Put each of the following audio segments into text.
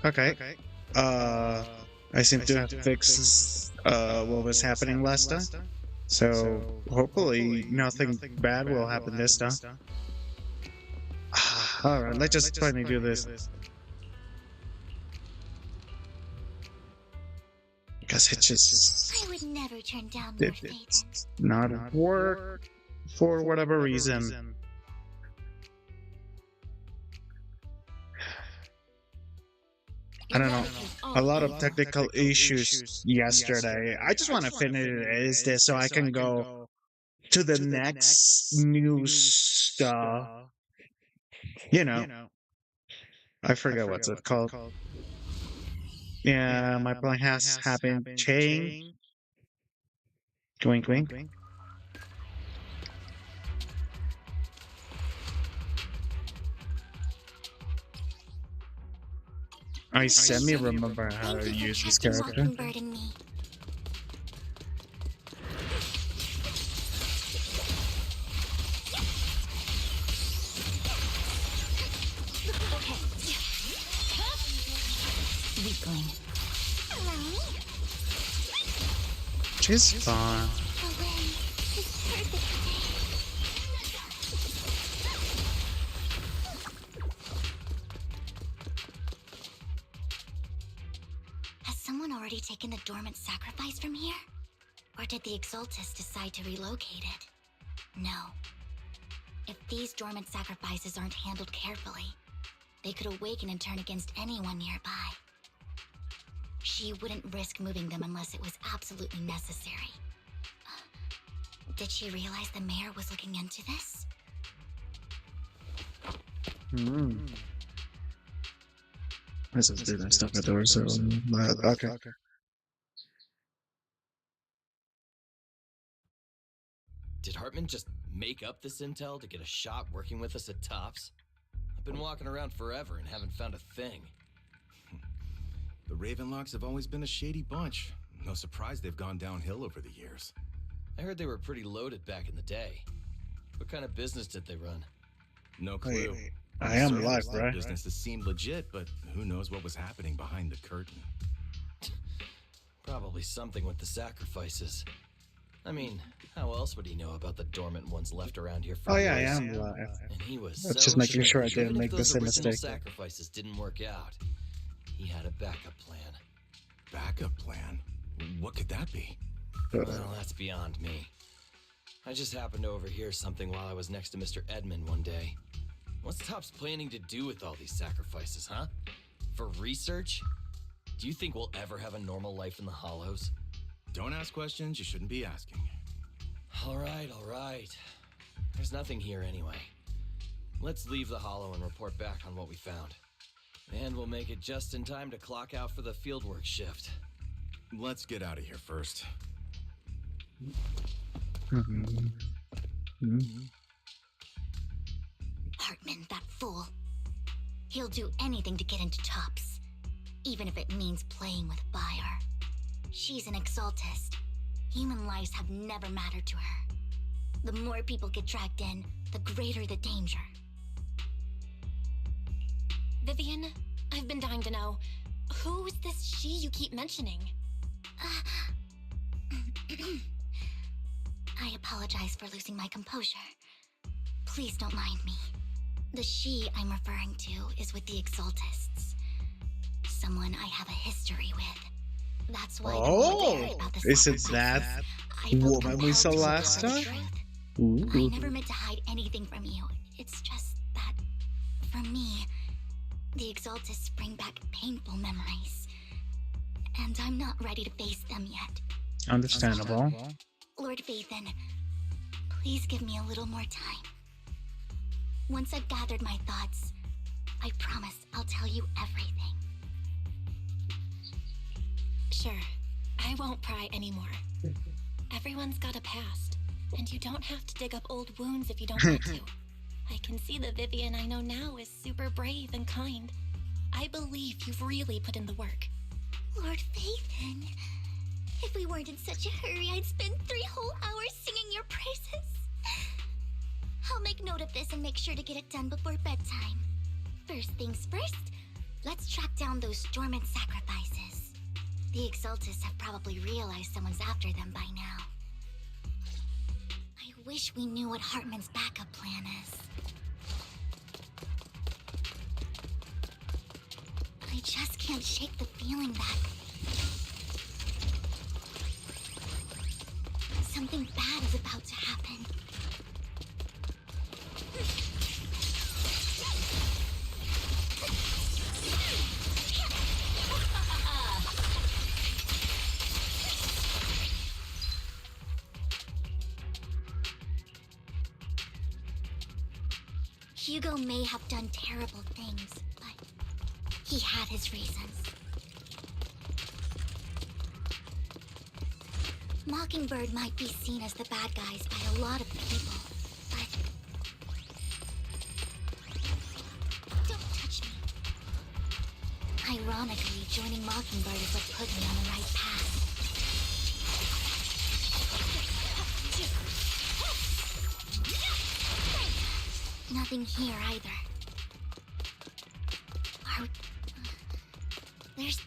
Okay. Uh, I seem to have fixed what was happening last time. So hopefully nothing bad will happen this time. Alright, let's just finally do this. Because it just I would never turn down Lord Phaethon. it's not work for whatever reason. I don't know. A lot of technical issues yesterday. I just want to finish this so I can go to the next new stuff. You know, I forget what's it called. Yeah, my plan has happened. Change. Wink, wink. I semi-remember how to use this character. Mockingbird and me. Okay. Weakling. She's fun. Has someone already taken the dormant sacrifice from here? Or did the Exaltus decide to relocate it? No. If these dormant sacrifices aren't handled carefully, they could awaken and turn against anyone nearby. She wouldn't risk moving them unless it was absolutely necessary. Did she realize the mayor was looking into this? This is doing stuff at the door, so okay. Did Hartman just make up this intel to get a shot working with us at Tops? I've been walking around forever and haven't found a thing. The Ravenlocks have always been a shady bunch. No surprise they've gone downhill over the years. I heard they were pretty loaded back in the day. What kind of business did they run? No clue. Wait, I am live, right? Businesses seemed legit, but who knows what was happening behind the curtain. Probably something with the sacrifices. I mean, how else would he know about the dormant ones left around here for Oh yeah, I years? am live. And he was That's so just making sure I even didn't if make the those same original mistake. sacrifices didn't work out, he had a backup plan. Backup plan? What could that be? Well, that's beyond me. I just happened to overhear something while I was next to Mr. Edmund one day. What's Tops planning to do with all these sacrifices, huh? For research? Do you think we'll ever have a normal life in the Hollows? Don't ask questions you shouldn't be asking. All right. There's nothing here anyway. Let's leave the Hollow and report back on what we found. And we'll make it just in time to clock out for the fieldwork shift. Let's get out of here first. Hartman, that fool. He'll do anything to get into Tops, even if it means playing with fire. She's an Exaltist. Human lives have never mattered to her. The more people get dragged in, the greater the danger. Vivian, I've been dying to know, who is this she you keep mentioning? I apologize for losing my composure. Please don't mind me. The she I'm referring to is with the Exaltists. Someone I have a history with. That's why I'm worried about the Is it sacrifices. that I felt woman we saw compelled to last share the time? truth. Ooh. I never meant to hide anything from you. It's just that, for me, the Exaltists bring back painful memories. And I'm not ready to face them yet. Understandable. Lord Phaethon, please give me a little more time. Once I've gathered my thoughts, I promise I'll tell you everything. Sure, I won't pry anymore. Everyone's got a past, and you don't have to dig up old wounds if you don't want to. I can see the Vivian I know now is super brave and kind. I believe you've really put in the work. Lord Phaethon, if we weren't in such a hurry, I'd spend 3 whole hours singing your praises. I'll make note of this and make sure to get it done before bedtime. First things first, Let's track down those dormant sacrifices. The Exaltists have probably realized someone's after them by now. I wish we knew what Hartman's backup plan is. I just can't shake the feeling that something bad is about to happen. Hugo may have done terrible things, but he had his reasons. Mockingbird might be seen as the bad guys by a lot of people, but... Don't touch me. Ironically, joining Mockingbird is what put me on the right path. Nothing here either. Are... There's...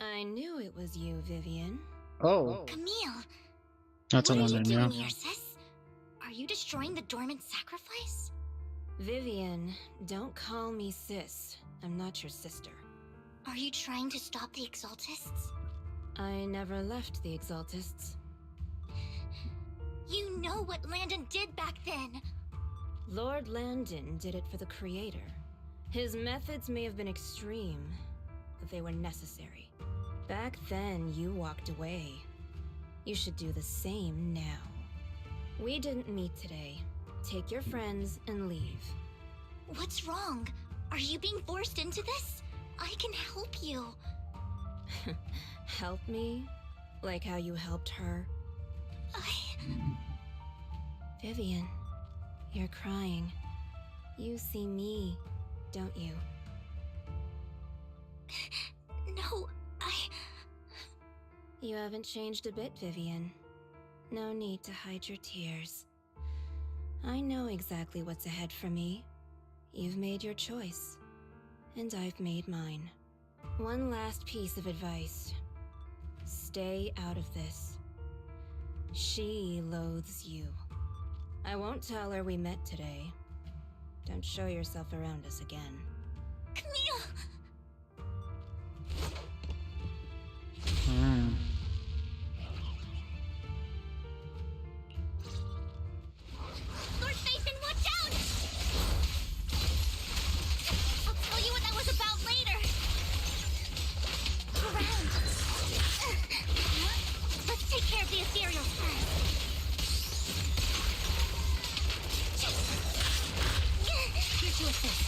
I knew it was you, Vivian. Oh, Camille! that's What a are one you then, doing yeah. here, sis? Are you destroying the dormant sacrifice? Vivian, don't call me sis. I'm not your sister. Are you trying to stop the Exaltists? I never left the Exaltists. You know what Landon did back then! Lord Landon did it for the Creator. His methods may have been extreme, but they were necessary. Back then, you walked away. You should do the same now. We didn't meet today. Take your friends and leave. What's wrong? Are you being forced into this? I can help you. Help me? Like how you helped her? Vivian, you're crying. You see me, don't you? No, You haven't changed a bit, Vivian. No need to hide your tears. I know exactly what's ahead for me. You've made your choice, and I've made mine. One last piece of advice. Stay out of this. She loathes you. I won't tell her we met today. Don't show yourself around us again. Camille! Hmm. Lord Mason, watch out! I'll tell you what that was about later. Around. Let's take care of the ethereals first. Here to assist.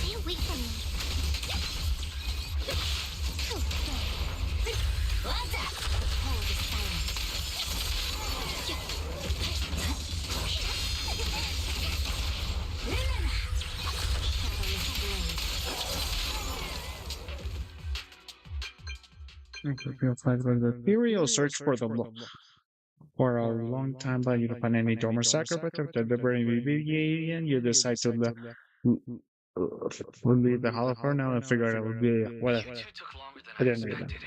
Stay away from me. What's up? The cold is silent. The Ethereal search for for a long time, but you don't find any dormant sacrifice of the liberating Vivian. You decide to leave the Hollow for now and figure out it would be whatever. You two took longer than I I didn't read expected.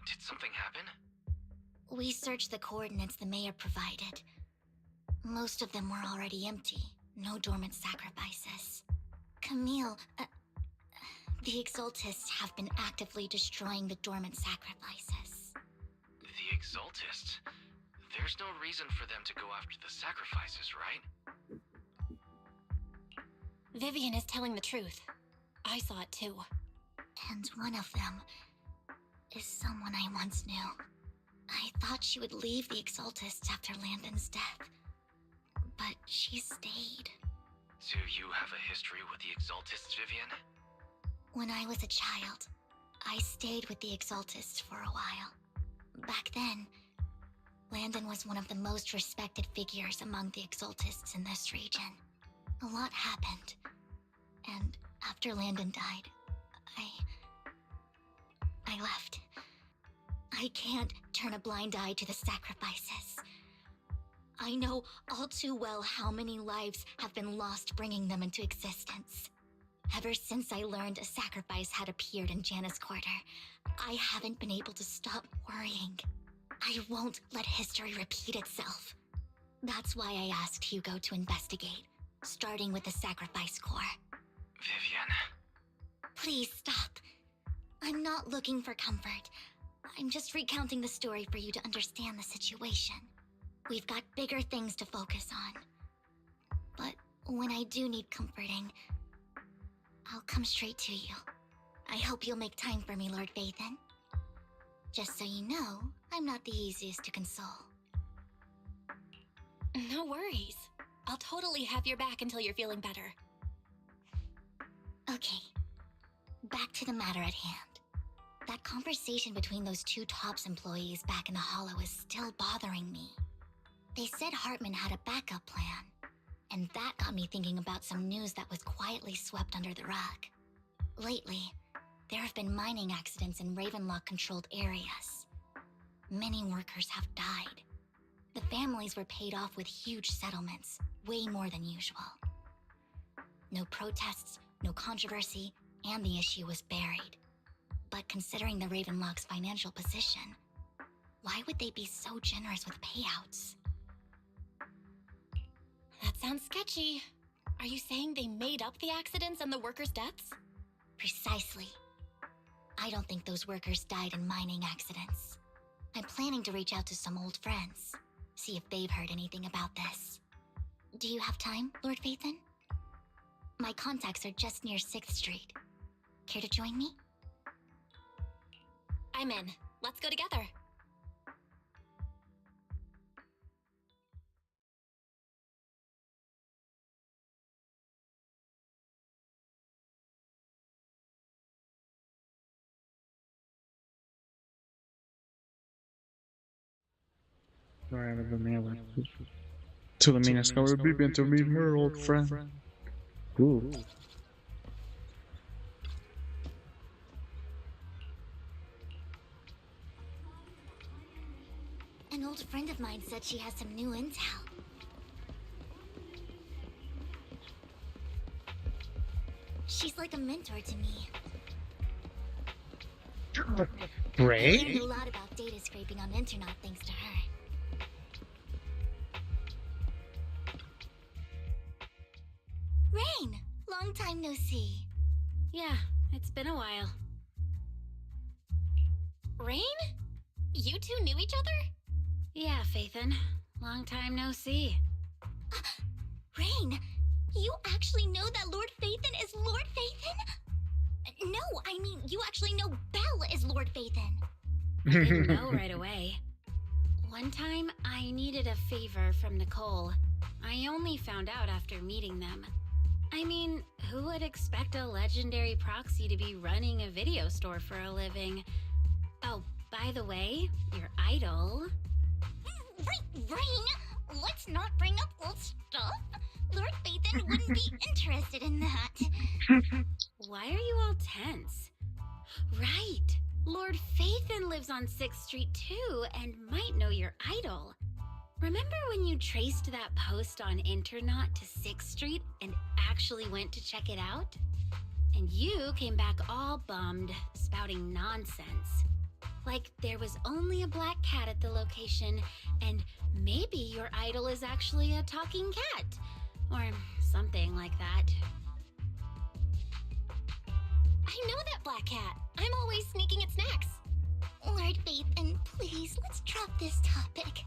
Did something happen? We searched the coordinates the mayor provided. Most of them were already empty. No dormant sacrifices. Camille, the Exaltists have been actively destroying the dormant sacrifices. The Exaltists? There's no reason for them to go after the sacrifices, right? Vivian is telling the truth. I saw it too. And one of them is someone I once knew. I thought she would leave the Exaltists after Landon's death. But she stayed. Do you have a history with the Exaltists, Vivian? When I was a child, I stayed with the Exaltists for a while. Back then, Landon was one of the most respected figures among the Exaltists in this region. A lot happened. And after Landon died, I left. I can't turn a blind eye to the sacrifices. I know all too well how many lives have been lost bringing them into existence. Ever since I learned a sacrifice had appeared in Janna's quarter, I haven't been able to stop worrying. I won't let history repeat itself. That's why I asked Hugo to investigate, starting with the sacrifice core. Vivian. Please stop. I'm not looking for comfort. I'm just recounting the story for you to understand the situation. We've got bigger things to focus on. But when I do need comforting, I'll come straight to you. I hope you'll make time for me, Lord Vathan. Just so you know, I'm not the easiest to console. No worries. I'll totally have your back until you're feeling better. Okay, back to the matter at hand. That conversation between those two TOPS employees back in the Hollow is still bothering me. They said Hartman had a backup plan, and that got me thinking about some news that was quietly swept under the rug. Lately, there have been mining accidents in Ravenlock-controlled areas. Many workers have died. The families were paid off with huge settlements, way more than usual. No protests, no controversy, and the issue was buried. But considering the Ravenlock's financial position, why would they be so generous with payouts? That sounds sketchy. Are you saying they made up the accidents and the workers' deaths? Precisely. I don't think those workers died in mining accidents. I'm planning to reach out to some old friends, see if they've heard anything about this. Do you have time, Lord Vathan? My contacts are just near 6th Street. Care to join me? I'm in. Let's go together. To the meanest go we've been to meet her old friend. Ooh. An old friend of mine said she has some new intel. She's like a mentor to me. I Ray? learned a lot about data scraping on Internet thanks to her. Rain! Long time no see. Yeah, it's been a while. Rain? You two knew each other? Yeah, Phaethon. Long time no see. Rain! You actually know that Lord Vathan is Lord Vathan? No, I mean, you actually know Belle is Lord Vathan. I didn't know right away. One time, I needed a favor from Nicole. I only found out after meeting them. I mean, who would expect a legendary proxy to be running a video store for a living? Oh, by the way, your idol... Rain, let's not bring up old stuff. Lord Vathan wouldn't be interested in that. Why are you all tense? Right, Lord Phaethon lives on 6th Street too and might know your idol. Remember when you traced that post on Internet to 6th Street and actually went to check it out? And you came back all bummed, spouting nonsense. Like there was only a black cat at the location, and maybe your idol is actually a talking cat. Or something like that. I know that black cat. I'm always sneaking at snacks. Lord Vathan, please, let's drop this topic.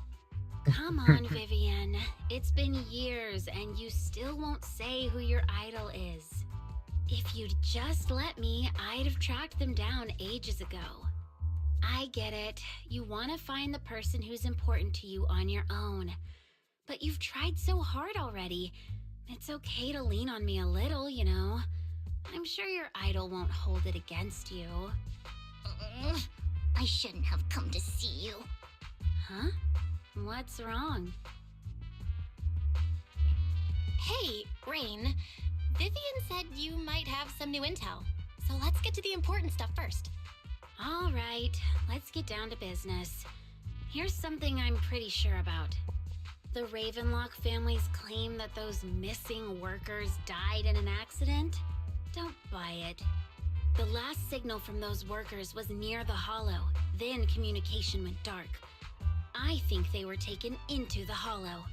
Come on, Vivian. It's been years, and you still won't say who your idol is. If you'd just let me, I'd have tracked them down ages ago. I get it. You want to find the person who's important to you on your own. But you've tried so hard already. It's okay to lean on me a little, you know. I'm sure your idol won't hold it against you. I shouldn't have come to see you. Huh? What's wrong? Hey, Rain. Vivian said you might have some new intel. So let's get to the important stuff first. All right, let's get down to business. Here's something I'm pretty sure about. The Ravenlock family's claim that those missing workers died in an accident? Don't buy it. The last signal from those workers was near the Hollow, then communication went dark. I think they were taken into the Hollow.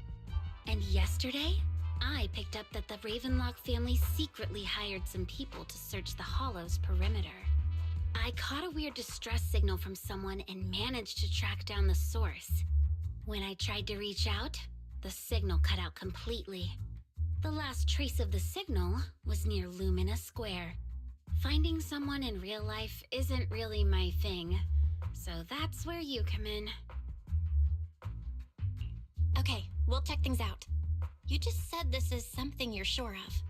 And yesterday, I picked up that the Ravenlock family secretly hired some people to search the Hollow's perimeter. I caught a weird distress signal from someone and managed to track down the source. When I tried to reach out, the signal cut out completely. The last trace of the signal was near Lumina Square. Finding someone in real life isn't really my thing, so that's where you come in. Okay, we'll check things out. You just said this is something you're sure of.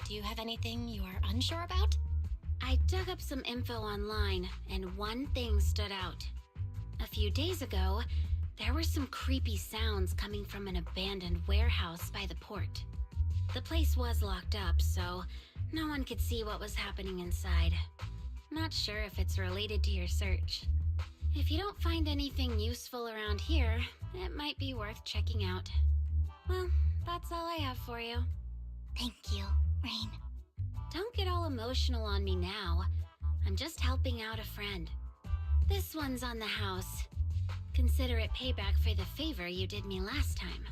Do you have anything you are unsure about? I dug up some info online, and one thing stood out. A few days ago, there were some creepy sounds coming from an abandoned warehouse by the port. The place was locked up, so no one could see what was happening inside. Not sure if it's related to your search. If you don't find anything useful around here, it might be worth checking out. Well, that's all I have for you. Thank you, Rain. Don't get all emotional on me now. I'm just helping out a friend. This one's on the house. Consider it payback for the favor you did me last time.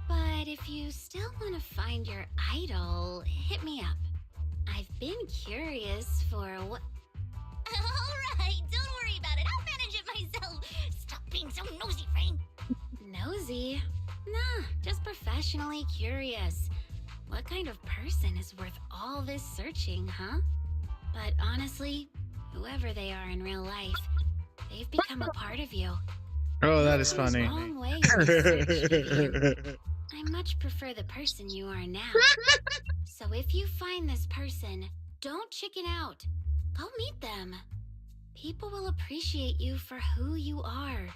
But if you still want to find your idol, hit me up. I've been curious for what... Alright, don't worry about it. I'll manage it myself. Stop being so nosy, Rain. Nosy? Nah, just professionally curious. What kind of person is worth all this searching, huh? But honestly, whoever they are in real life, they've become a part of you. Oh, that is funny. Long way in this search. I much prefer the person you are now. So if you find this person, don't chicken out. Go meet them. People will appreciate you for who you are.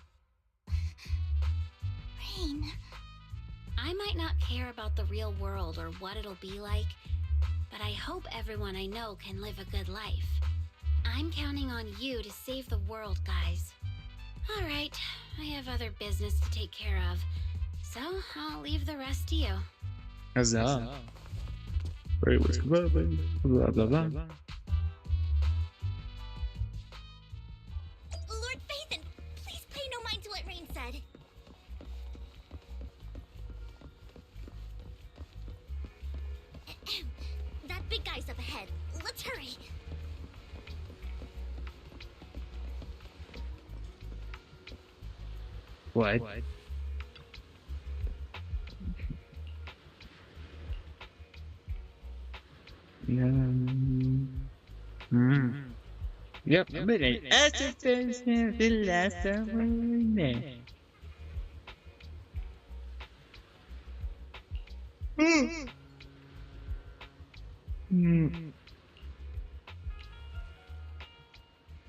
Rain. I might not care about the real world or what it'll be like, but I hope everyone I know can live a good life. I'm counting on you to save the world, guys. All right, I have other business to take care of, so I'll leave the rest to you. Huzzah. Wait, what's blah, blah, blah, blah. Lord Phaethon, please pay no mind to what Rain said. That big guy's up ahead. Let's hurry. What? Yep. But the last one.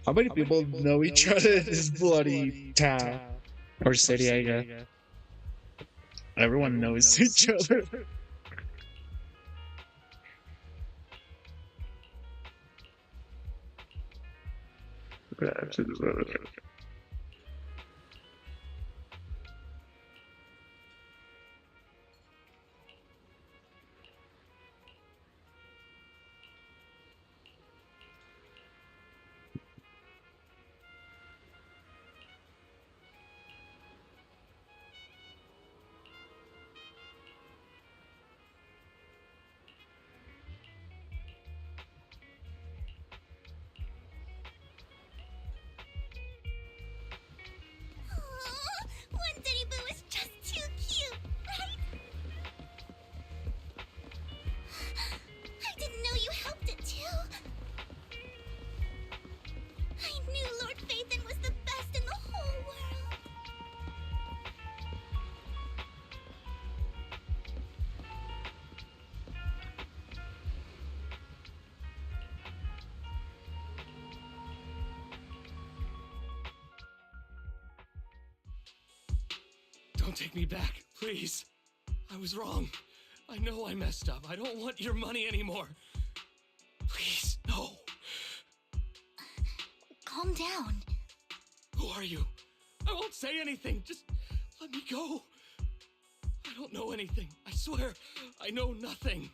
How many people know each other in this bloody town or city? I guess everyone knows each other. Don't take me back, please. I was wrong. I know I messed up. I don't want your money anymore. Please, no. Calm down. Who are you? I won't say anything. Just let me go. I don't know anything. I swear, I know nothing.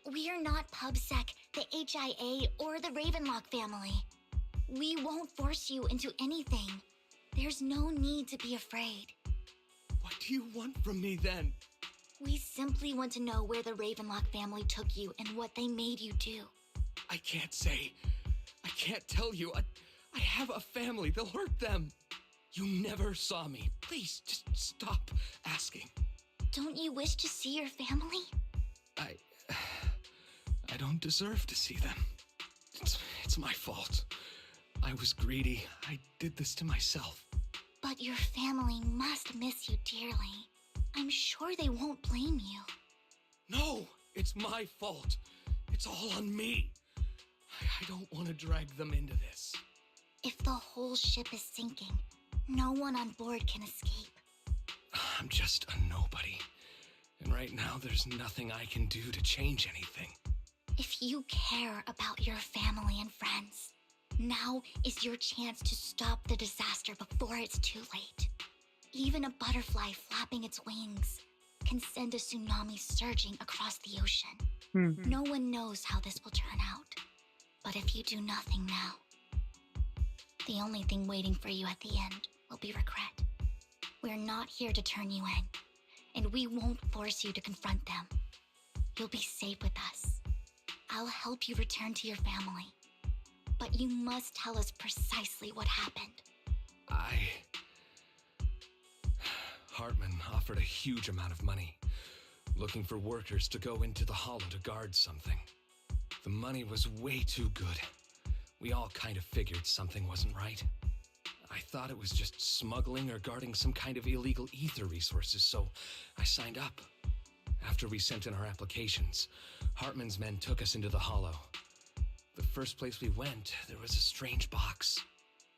We're not PubSec, the HIA, or the Ravenlock family. We won't force you into anything. There's no need to be afraid. What do you want from me then? We simply want to know where the Ravenlock family took you and what they made you do. I can't say. I can't tell you. I have a family. They'll hurt them. You never saw me. Please, just stop asking. Don't you wish to see your family? I don't deserve to see them. It's my fault. I was greedy. I did this to myself. But your family must miss you dearly. I'm sure they won't blame you. No, it's my fault. It's all on me. I don't want to drag them into this. If the whole ship is sinking, no one on board can escape. I'm just a nobody. And right now, there's nothing I can do to change anything. If you care about your family and friends, now is your chance to stop the disaster before it's too late. Even a butterfly flapping its wings can send a tsunami surging across the ocean. No one knows how this will turn out. But if you do nothing now, the only thing waiting for you at the end will be regret. We're not here to turn you in, and we won't force you to confront them. You'll be safe with us. I'll help you return to your family. But you must tell us precisely what happened. Hartman offered a huge amount of money, looking for workers to go into the hollow to guard something. The money was way too good. We all kind of figured something wasn't right. I thought it was just smuggling or guarding some kind of illegal ether resources, so I signed up. After we sent in our applications, Hartman's men took us into the hollow. The first place we went, there was a strange box.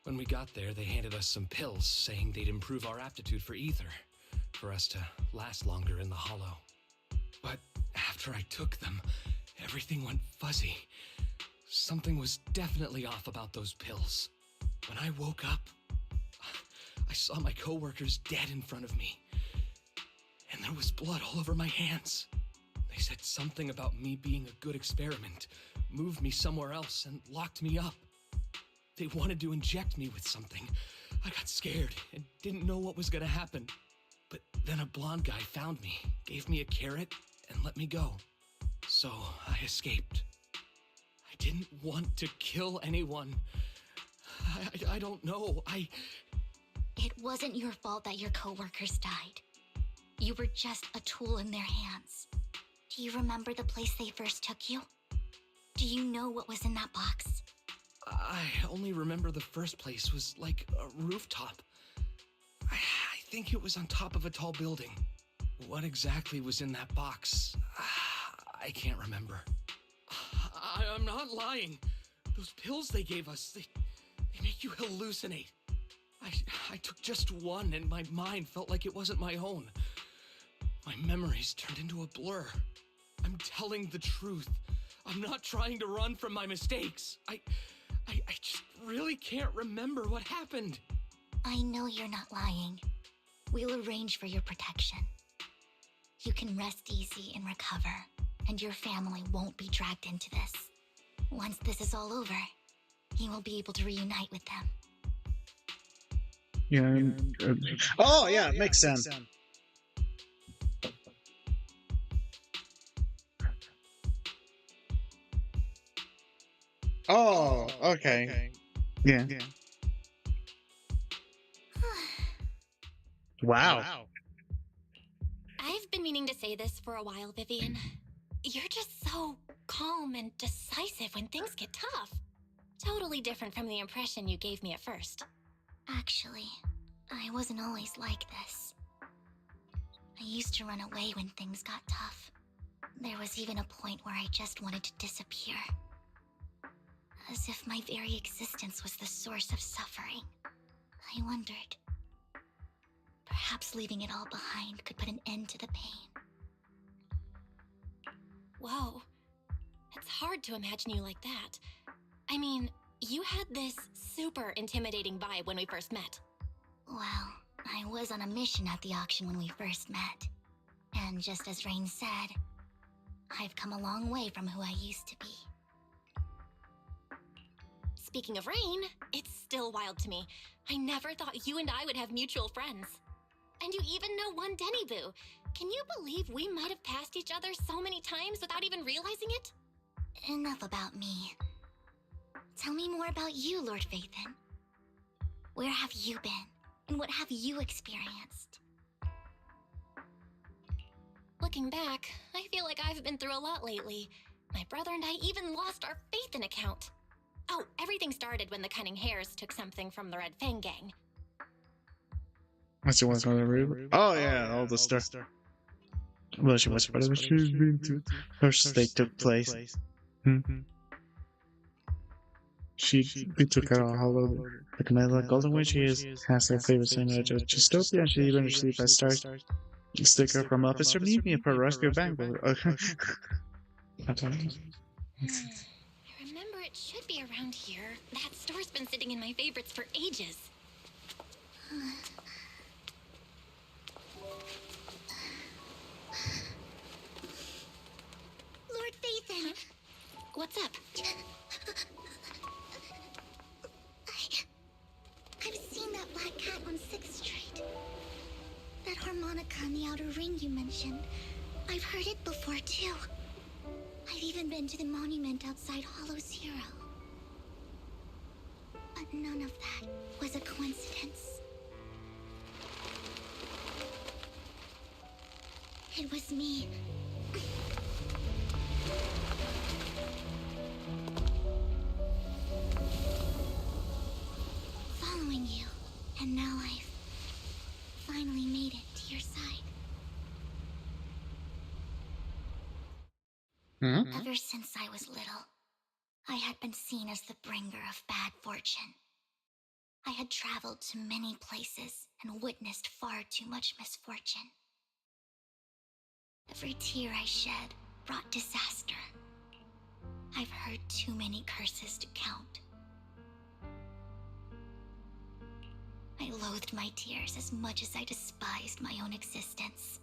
When we got there, they handed us some pills, saying they'd improve our aptitude for ether, for us to last longer in the hollow. But after I took them, everything went fuzzy. Something was definitely off about those pills. When I woke up, I saw my coworkers dead in front of me. And there was blood all over my hands. They said something about me being a good experiment, moved me somewhere else, and locked me up. They wanted to inject me with something. I got scared and didn't know what was gonna happen. But then a blonde guy found me, gave me a carrot, and let me go. So I escaped. I didn't want to kill anyone. I don't know. It wasn't your fault that your coworkers died. You were just a tool in their hands. Do you remember the place they first took you? Do you know what was in that box? I only remember the first place was like a rooftop. I think it was on top of a tall building. What exactly was in that box? I can't remember. I'm not lying. Those pills they gave us, they make you hallucinate. I took just one and my mind felt like it wasn't my own. My memories turned into a blur. I'm telling the truth. I'm not trying to run from my mistakes. I just really can't remember what happened. I know you're not lying. We'll arrange for your protection. You can rest easy and recover, and your family won't be dragged into this. Once this is all over, you will be able to reunite with them. Yeah. Oh, yeah, makes sense. Oh, okay. Yeah. Wow. I've been meaning to say this for a while, Vivian. You're just so calm and decisive when things get tough. Totally different from the impression you gave me at first. Actually, I wasn't always like this. I used to run away when things got tough. There was even a point where I just wanted to disappear. As if my very existence was the source of suffering. I wondered, Perhaps leaving it all behind could put an end to the pain. Whoa. It's hard to imagine you like that. I mean, you had this super intimidating vibe when we first met. Well, I was on a mission at the auction when we first met. And just as Rain said, I've come a long way from who I used to be. Speaking of Rain, it's still wild to me. I never thought you and I would have mutual friends. And you even know one Denny Boo. Can you believe we might have passed each other so many times without even realizing it? Enough about me. Tell me more about you, Lord Phaethon. Where have you been? And what have you experienced? Looking back, I feel like I've been through a lot lately. My brother and I even lost our Phaethon account. Oh, everything started when the Cunning Hares took something from the Red Fang gang. What's the one from the room? Oh yeah, all the stuff. Well, she was whatever she's been to. Her stake took place. We took her all over. The Camilla Golden Witch has her favorite sandwich of Dystopia, and she even received a star sticker from Officer Nemi for Rescue Bangalore. Okay. I remember it should be around here. That store's been sitting in my favorites for ages. Lord Phaethon! What's up? I've seen that black cat on 6th Street. That harmonica in the outer ring you mentioned. I've heard it before, too. I've even been to the monument outside Hollow Zero. But none of that was a coincidence. It was me. Following you, and now I've finally made it to your side. Ever since I was little, I had been seen as the bringer of bad fortune. I had traveled to many places and witnessed far too much misfortune. Every tear I shed brought disaster. I've heard too many curses to count. I loathed my tears as much as I despised my own existence.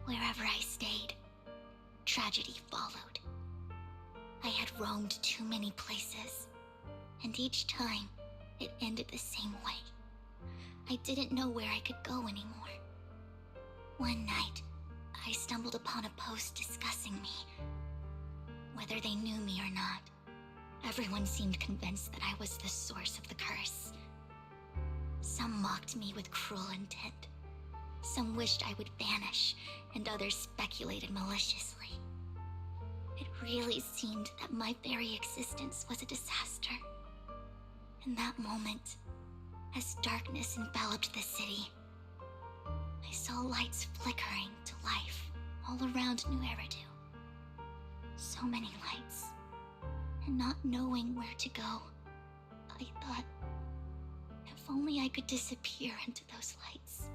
Wherever I stayed, tragedy followed. I had roamed too many places, and each time, it ended the same way. I didn't know where I could go anymore. One night, I stumbled upon a post discussing me. Whether they knew me or not, everyone seemed convinced that I was the source of the curse. Some mocked me with cruel intent. Some wished I would vanish, and others speculated maliciously. It really seemed that my very existence was a disaster. In that moment, as darkness enveloped the city, I saw lights flickering to life all around New Eridu. So many lights, and not knowing where to go, I thought, if only I could disappear into those lights.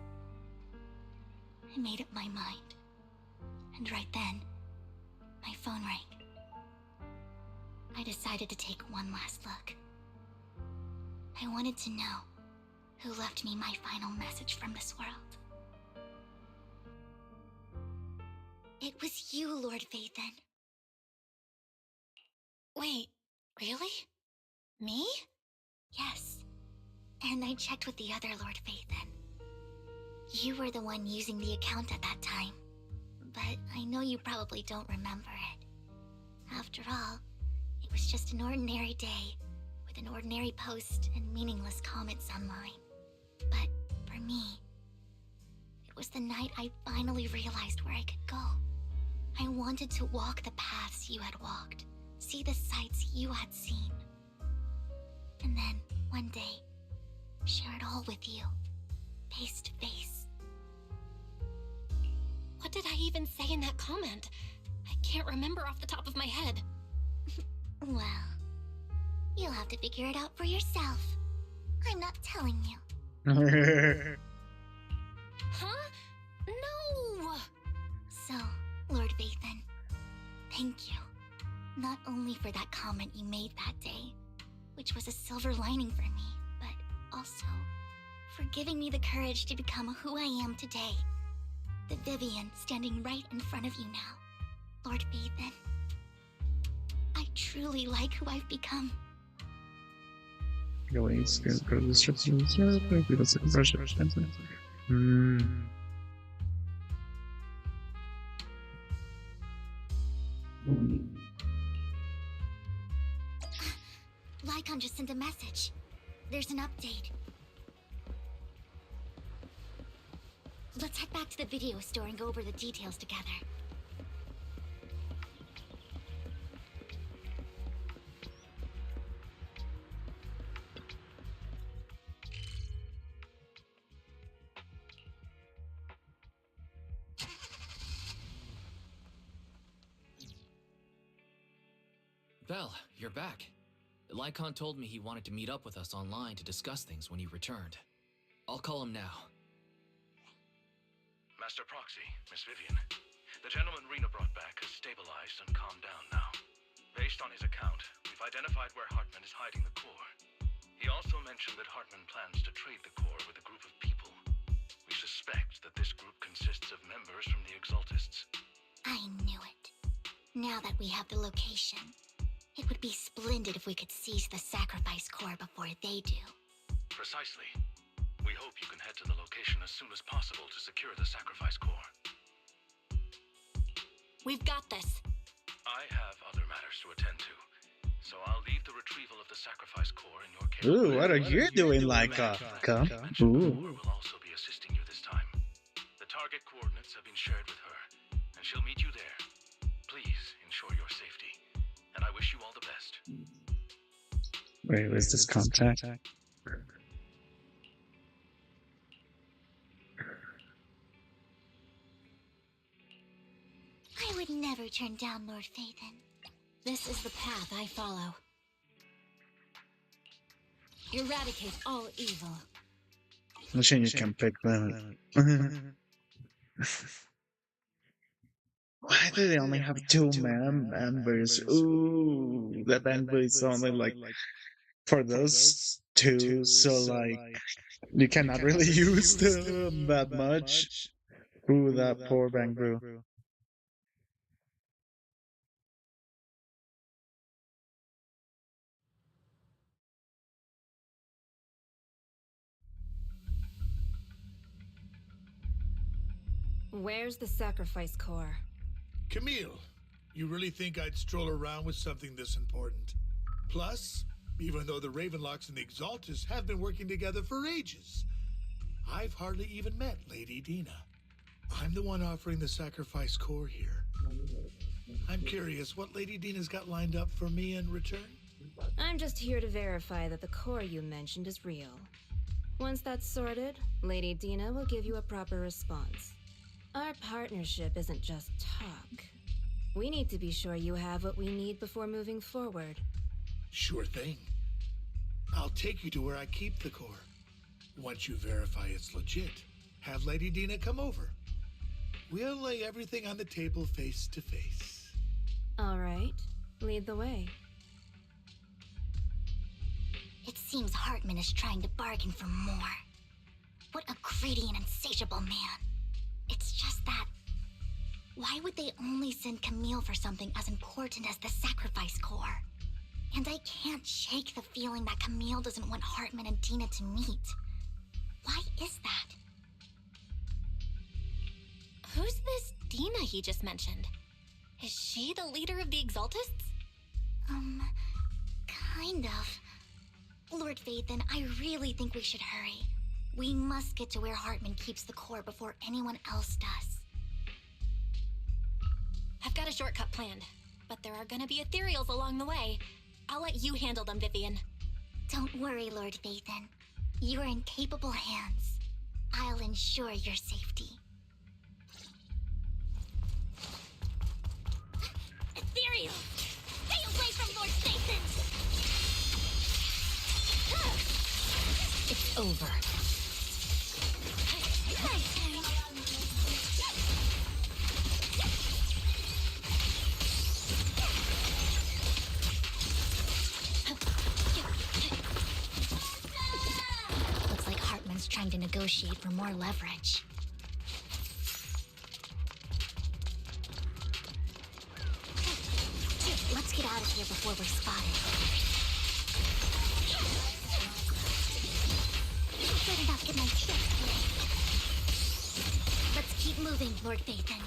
I made up my mind, and right then, my phone rang. I decided to take one last look. I wanted to know who left me my final message from this world. It was you, Lord Phaethon. Wait, really? Me? Yes. And I checked with the other Lord Phaethon. You were the one using the account at that time, but I know you probably don't remember it. After all, it was just an ordinary day, with an ordinary post and meaningless comments online. But for me, it was the night I finally realized where I could go. I wanted to walk the paths you had walked, see the sights you had seen. And then, one day, share it all with you, face to face. What did I even say in that comment? I can't remember off the top of my head. Well, you'll have to figure it out for yourself. I'm not telling you. Huh? No! So, Lord Vathan, thank you. Not only for that comment you made that day, which was a silver lining for me, but also for giving me the courage to become who I am today. The Vivian standing right in front of you now. Lord Vathan, I truly like who I've become. Lycon just sent a message. There's an update. Let's head back to the video store and go over the details together. Belle, you're back. Lycon told me he wanted to meet up with us online to discuss things when he returned. I'll call him now. Master Proxy, Miss Vivian. The gentleman Rena brought back has stabilized and calmed down now. Based on his account, we've identified where Hartman is hiding the core. He also mentioned that Hartman plans to trade the core with a group of people. We suspect that this group consists of members from the Exaltists. I knew it. Now that we have the location, it would be splendid if we could seize the sacrifice core before they do. Precisely. We hope you can head to the location as soon as possible to secure the sacrifice core. We've got this. I have other matters to attend to, so I'll leave the retrieval of the sacrifice core in your care. Ooh, what are you doing, Lyca? Come. The Ooh. core will also be assisting you this time. The target coordinates have been shared with her, and she'll meet you there. Please ensure your safety, and I wish you all the best. Wait, where's this contact? I would never turn down Lord Phaethon. This is the path I follow. Eradicate all evil. I'm sure you can pick them. Why do they only have two members? Ooh, that member is only like for those two, so like you cannot really use them that much. Ooh, that poor Bangru. Where's the sacrifice core? Camille, you really think I'd stroll around with something this important? Plus, even though the Ravenlocks and the Exaltists have been working together for ages, I've hardly even met Lady Dina. I'm the one offering the sacrifice core here. I'm curious what Lady Dina's got lined up for me in return? I'm just here to verify that the core you mentioned is real. Once that's sorted, Lady Dina will give you a proper response. Our partnership isn't just talk. We need to be sure you have what we need before moving forward. Sure thing. I'll take you to where I keep the core. Once you verify it's legit, have Lady Dina come over. We'll lay everything on the table face to face. All right, lead the way. It seems Hartman is trying to bargain for more. What a greedy and insatiable man. It's just that... why would they only send Camille for something as important as the sacrifice core? And I can't shake the feeling that Camille doesn't want Hartman and Dina to meet. Why is that? Who's this Dina he just mentioned? Is she the leader of the Exaltists? Kind of. Lord Phaethon, I really think we should hurry. We must get to where Hartman keeps the core before anyone else does. I've got a shortcut planned, but there are gonna be ethereals along the way. I'll let you handle them, Vivian. Don't worry, Lord Phaethon. You're in capable hands. I'll ensure your safety. Ethereal! Stay away from Lord Phaethon! It's over. trying to negotiate for more leverage. Let's get out of here before we're spotted. Better not get my chest wet. Let's keep moving, Lord Phaethon.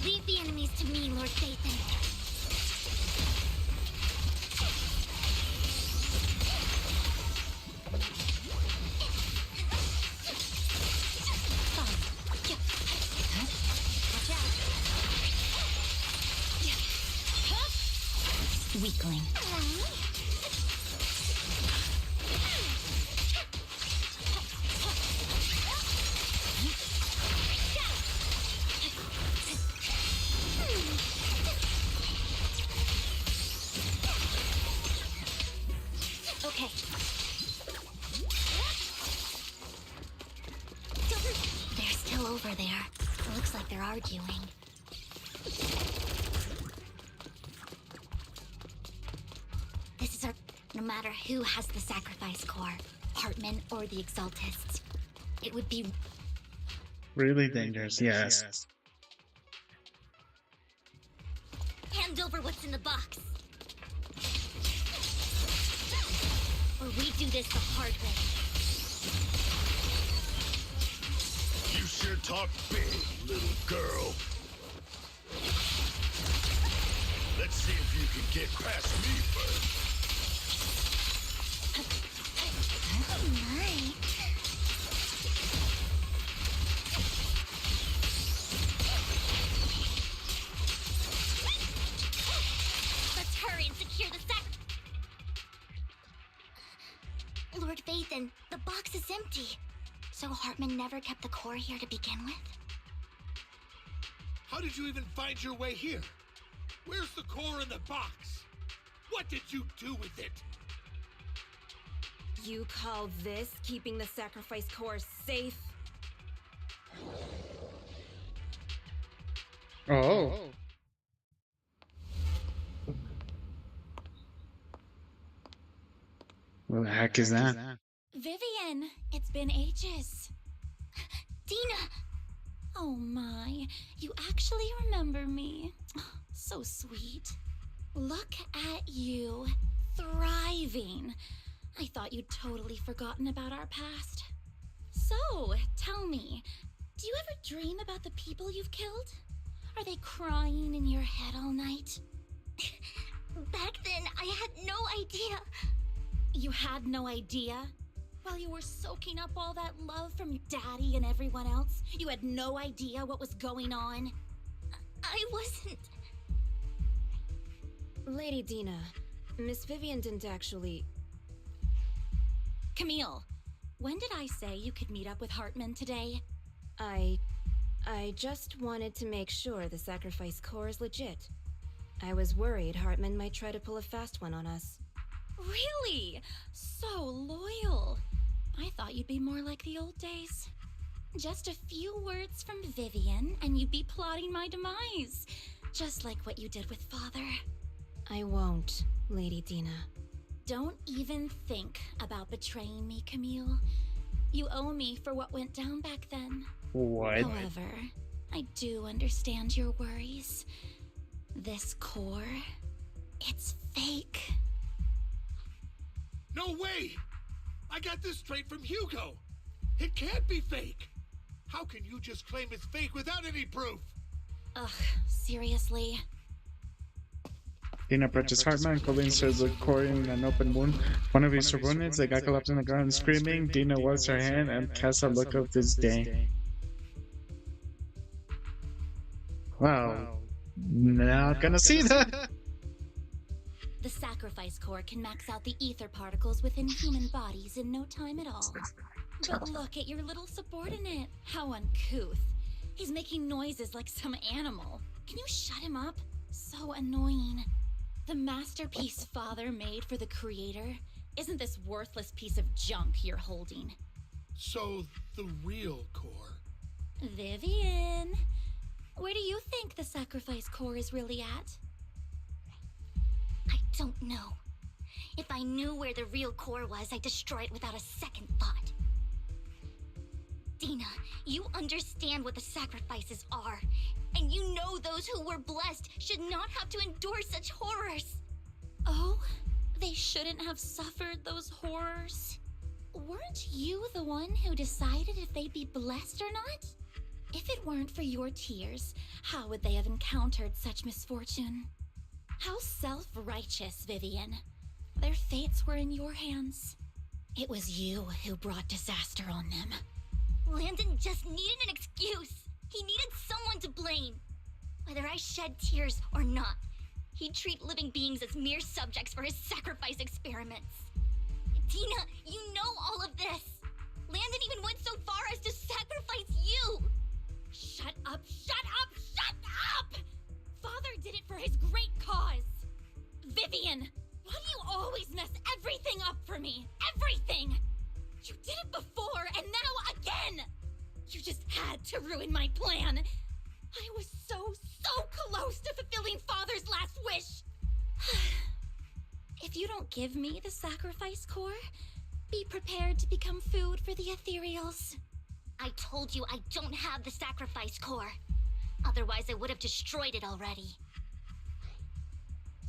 Leave the enemies to me, Lord Phaethon. Weakling. Okay. They're still over there. It looks like they're arguing. This is our... No matter who has the sacrifice core, Hartman or the Exaltists, it would be... Really dangerous, yes. Hand over what's in the box. Or we do this the hard way. You sure talk big, little girl. Let's see if you can get past me first. Oh my. Let's hurry and secure the Lord Phaethon, the box is empty. So Hartman never kept the core here to begin with? How did you even find your way here? Where's the core in the box? What did you do with it? You call this keeping the sacrifice core safe? Oh. What the heck is that? Vivian, it's been ages. Dina! Oh my, you actually remember me. So sweet. Look at you, thriving. I thought you'd totally forgotten about our past. So, tell me, do you ever dream about the people you've killed? Are they crying in your head all night? Back then, I had no idea. You had no idea? While you were soaking up all that love from your daddy and everyone else, you had no idea what was going on? I wasn't... Lady Dina, Miss Vivian didn't actually... Camille, when did I say you could meet up with Hartman today? I just wanted to make sure the sacrifice core is legit. I was worried Hartman might try to pull a fast one on us. Really? So loyal. I thought you'd be more like the old days. Just a few words from Vivian and you'd be plotting my demise. Just like what you did with Father. I won't, Lady Dina. Don't even think about betraying me, Camille. You owe me for what went down back then. What? However, I do understand your worries. This core, it's fake. No way! I got this straight from Hugo. It can't be fake. How can you just claim it's fake without any proof? Ugh, seriously? Dina approaches Hartman, convinces the core in an open wound. One of his subordinates, the guy collapsed on the ground screaming. Dina waves her hand and casts a look of disdain. Wow. Not gonna see that! The sacrifice core can max out the ether particles within human bodies in no time at all. But look at your little subordinate. How uncouth. He's making noises like some animal. Can you shut him up? So annoying. The masterpiece Father made for the Creator isn't this worthless piece of junk you're holding. So, the real core. Vivian, Where do you think the sacrifice core is really at? I don't know. If I knew where the real core was, I'd destroy it without a second thought. Dina, you understand what the sacrifices are, and you know those who were blessed should not have to endure such horrors. Oh, they shouldn't have suffered those horrors. Weren't you the one who decided if they'd be blessed or not? If it weren't for your tears, how would they have encountered such misfortune? How self-righteous, Vivian. Their fates were in your hands. It was you who brought disaster on them. Landon just needed an excuse. He needed someone to blame. Whether I shed tears or not, he'd treat living beings as mere subjects for his sacrifice experiments. Dina, you know all of this. Landon even went so far as to sacrifice you. Shut up, shut up, shut up! Father did it for his great cause. Vivian, why do you always mess everything up for me? Everything! You did it before, and now again! You just had to ruin my plan. I was so close to fulfilling Father's last wish. If you don't give me the sacrifice core, be prepared to become food for the ethereals. I told you I don't have the sacrifice core. Otherwise, I would have destroyed it already.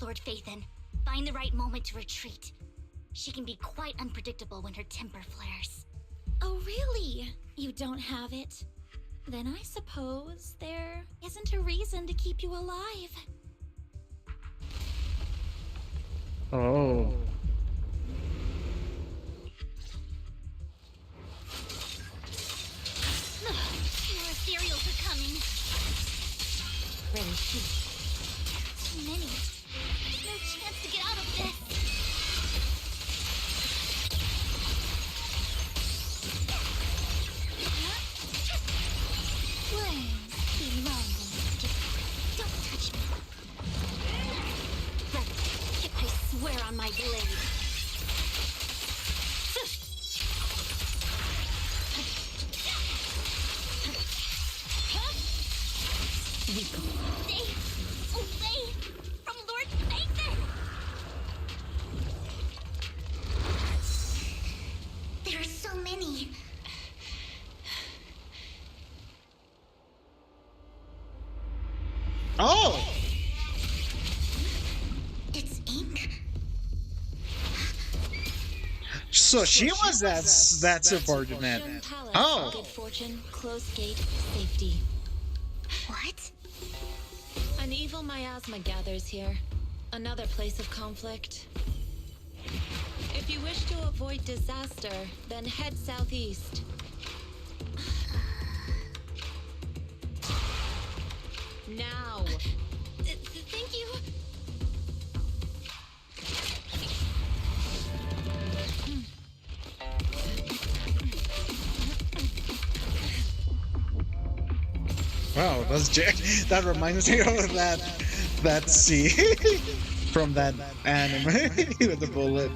Lord Phaethon, find the right moment to retreat. She can be quite unpredictable when her temper flares. Oh, really? You don't have it? Then I suppose there isn't a reason to keep you alive. Oh. More ethereals are coming. Ready, shoot. Too many. No chance to get out of this. Flames belong in stick. Don't touch me. Right. I swear on my blade. Stay away from Lord Phaethon! There are so many. Oh! It's ink. So she was that subordinate. Oh! Good fortune, closed gate, safety. What? An evil miasma gathers here. Another place of conflict. If you wish to avoid disaster, then head southeast. Now! Thank you. Wow, that reminds me of that scene from that anime with the bullet.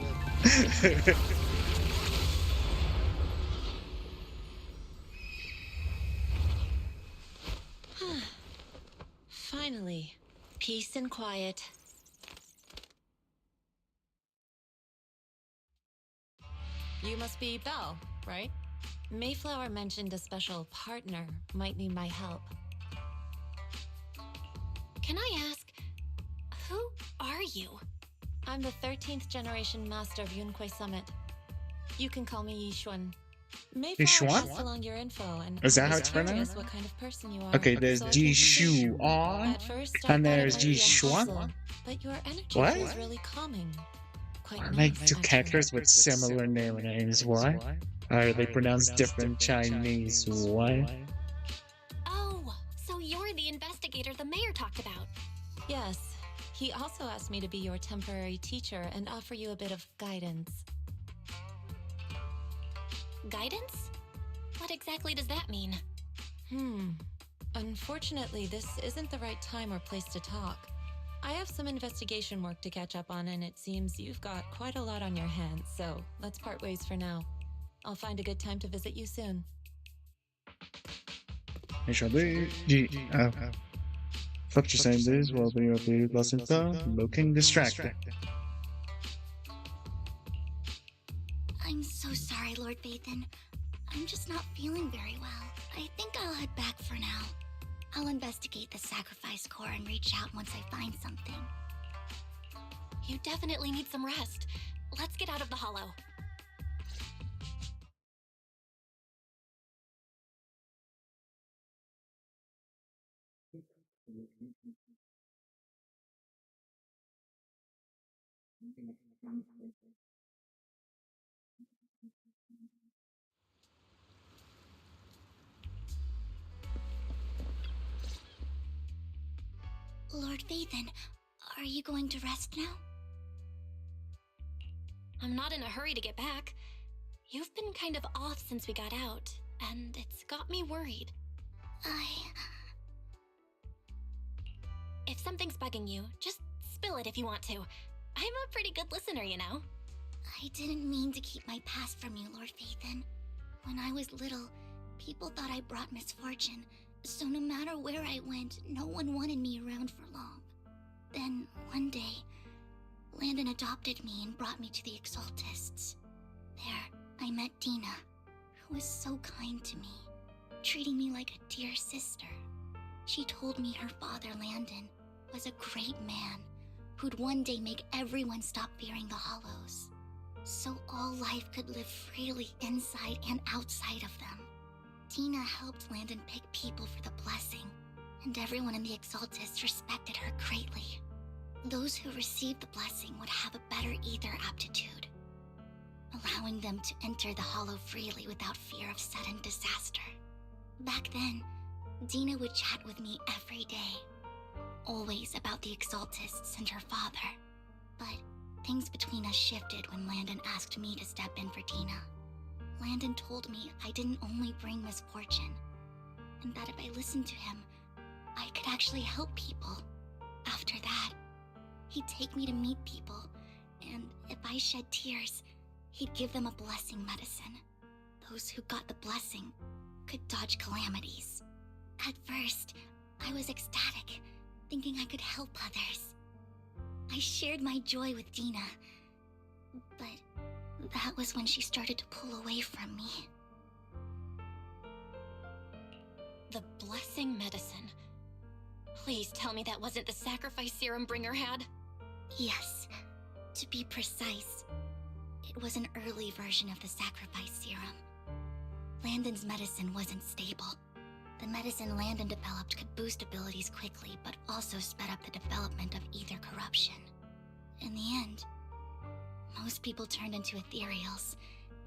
Finally, peace and quiet. You must be Belle, right? Mayflower mentioned a special partner might need my help. Can I ask, who are you? I'm the 13th generation master of Yunque Summit. You can call me Yishuan. Mayflower Yishuan? passed along your info, and Is that I how was it's curious pronounced? what kind of person you are. Okay, there's So I Ji came to Shu you. On, At first, I and thought it there's might Ji be a Xuan. puzzle, but your energy What? feels really calming. Quite I nice, like two actually. characters with similar names. What? Are they pronounced different Chinese? What? Oh, so you're the investigator the mayor talked about. Yes. He also asked me to be your temporary teacher and offer you a bit of guidance. Guidance? What exactly does that mean? Unfortunately, this isn't the right time or place to talk. I have some investigation work to catch up on, and it seems you've got quite a lot on your hands, so let's part ways for now. I'll find a good time to visit you soon. H-O-B-G-O. Hope you're saying this while being updated blessings looking distracted. I'm so sorry, Lord Vathan. I'm just not feeling very well. I think I'll head back for now. I'll investigate the sacrifice core and reach out once I find something. You definitely need some rest. Let's get out of the hollow. Lord Vathan, are you going to rest now? I'm not in a hurry to get back. You've been kind of off since we got out, and it's got me worried. If something's bugging you, just spill it if you want to. I'm a pretty good listener, you know. I didn't mean to keep my past from you, Lord Vathan. When I was little, people thought I brought misfortune, so no matter where I went, no one wanted me around for long. Then, one day, Landon adopted me and brought me to the Exaltists. There, I met Dina, who was so kind to me, treating me like a dear sister. She told me her father, Landon, was a great man who'd one day make everyone stop fearing the Hollows, so all life could live freely inside and outside of them. Dina helped Landon pick people for the blessing, and everyone in the Exaltists respected her greatly. Those who received the blessing would have a better ether aptitude, allowing them to enter the Hollow freely without fear of sudden disaster. Back then, Dina would chat with me every day, always about the Exaltists and her father. But things between us shifted when Landon asked me to step in for Dina. Landon told me I didn't only bring misfortune, and that if I listened to him, I could actually help people. After that, he'd take me to meet people, and if I shed tears, he'd give them a blessing medicine. Those who got the blessing could dodge calamities. At first, I was ecstatic, thinking I could help others. I shared my joy with Dina, but that was when she started to pull away from me. The blessing medicine. Please tell me that wasn't the sacrifice serum Bringer had? Yes. To be precise, it was an early version of the sacrifice serum. Landon's medicine wasn't stable. The medicine Landon developed could boost abilities quickly, but also sped up the development of ether corruption. In the end, most people turned into ethereals,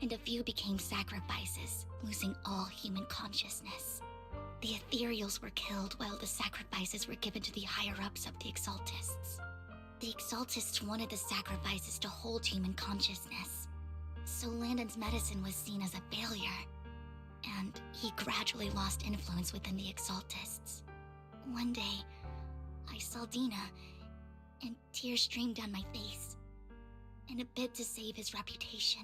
and a few became sacrifices, losing all human consciousness. The ethereals were killed while the sacrifices were given to the higher-ups of the Exaltists. The Exaltists wanted the sacrifices to hold human consciousness, so Landon's medicine was seen as a failure, and he gradually lost influence within the Exaltists. One day, I saw Dina, and tears streamed down my face. In a bid to save his reputation,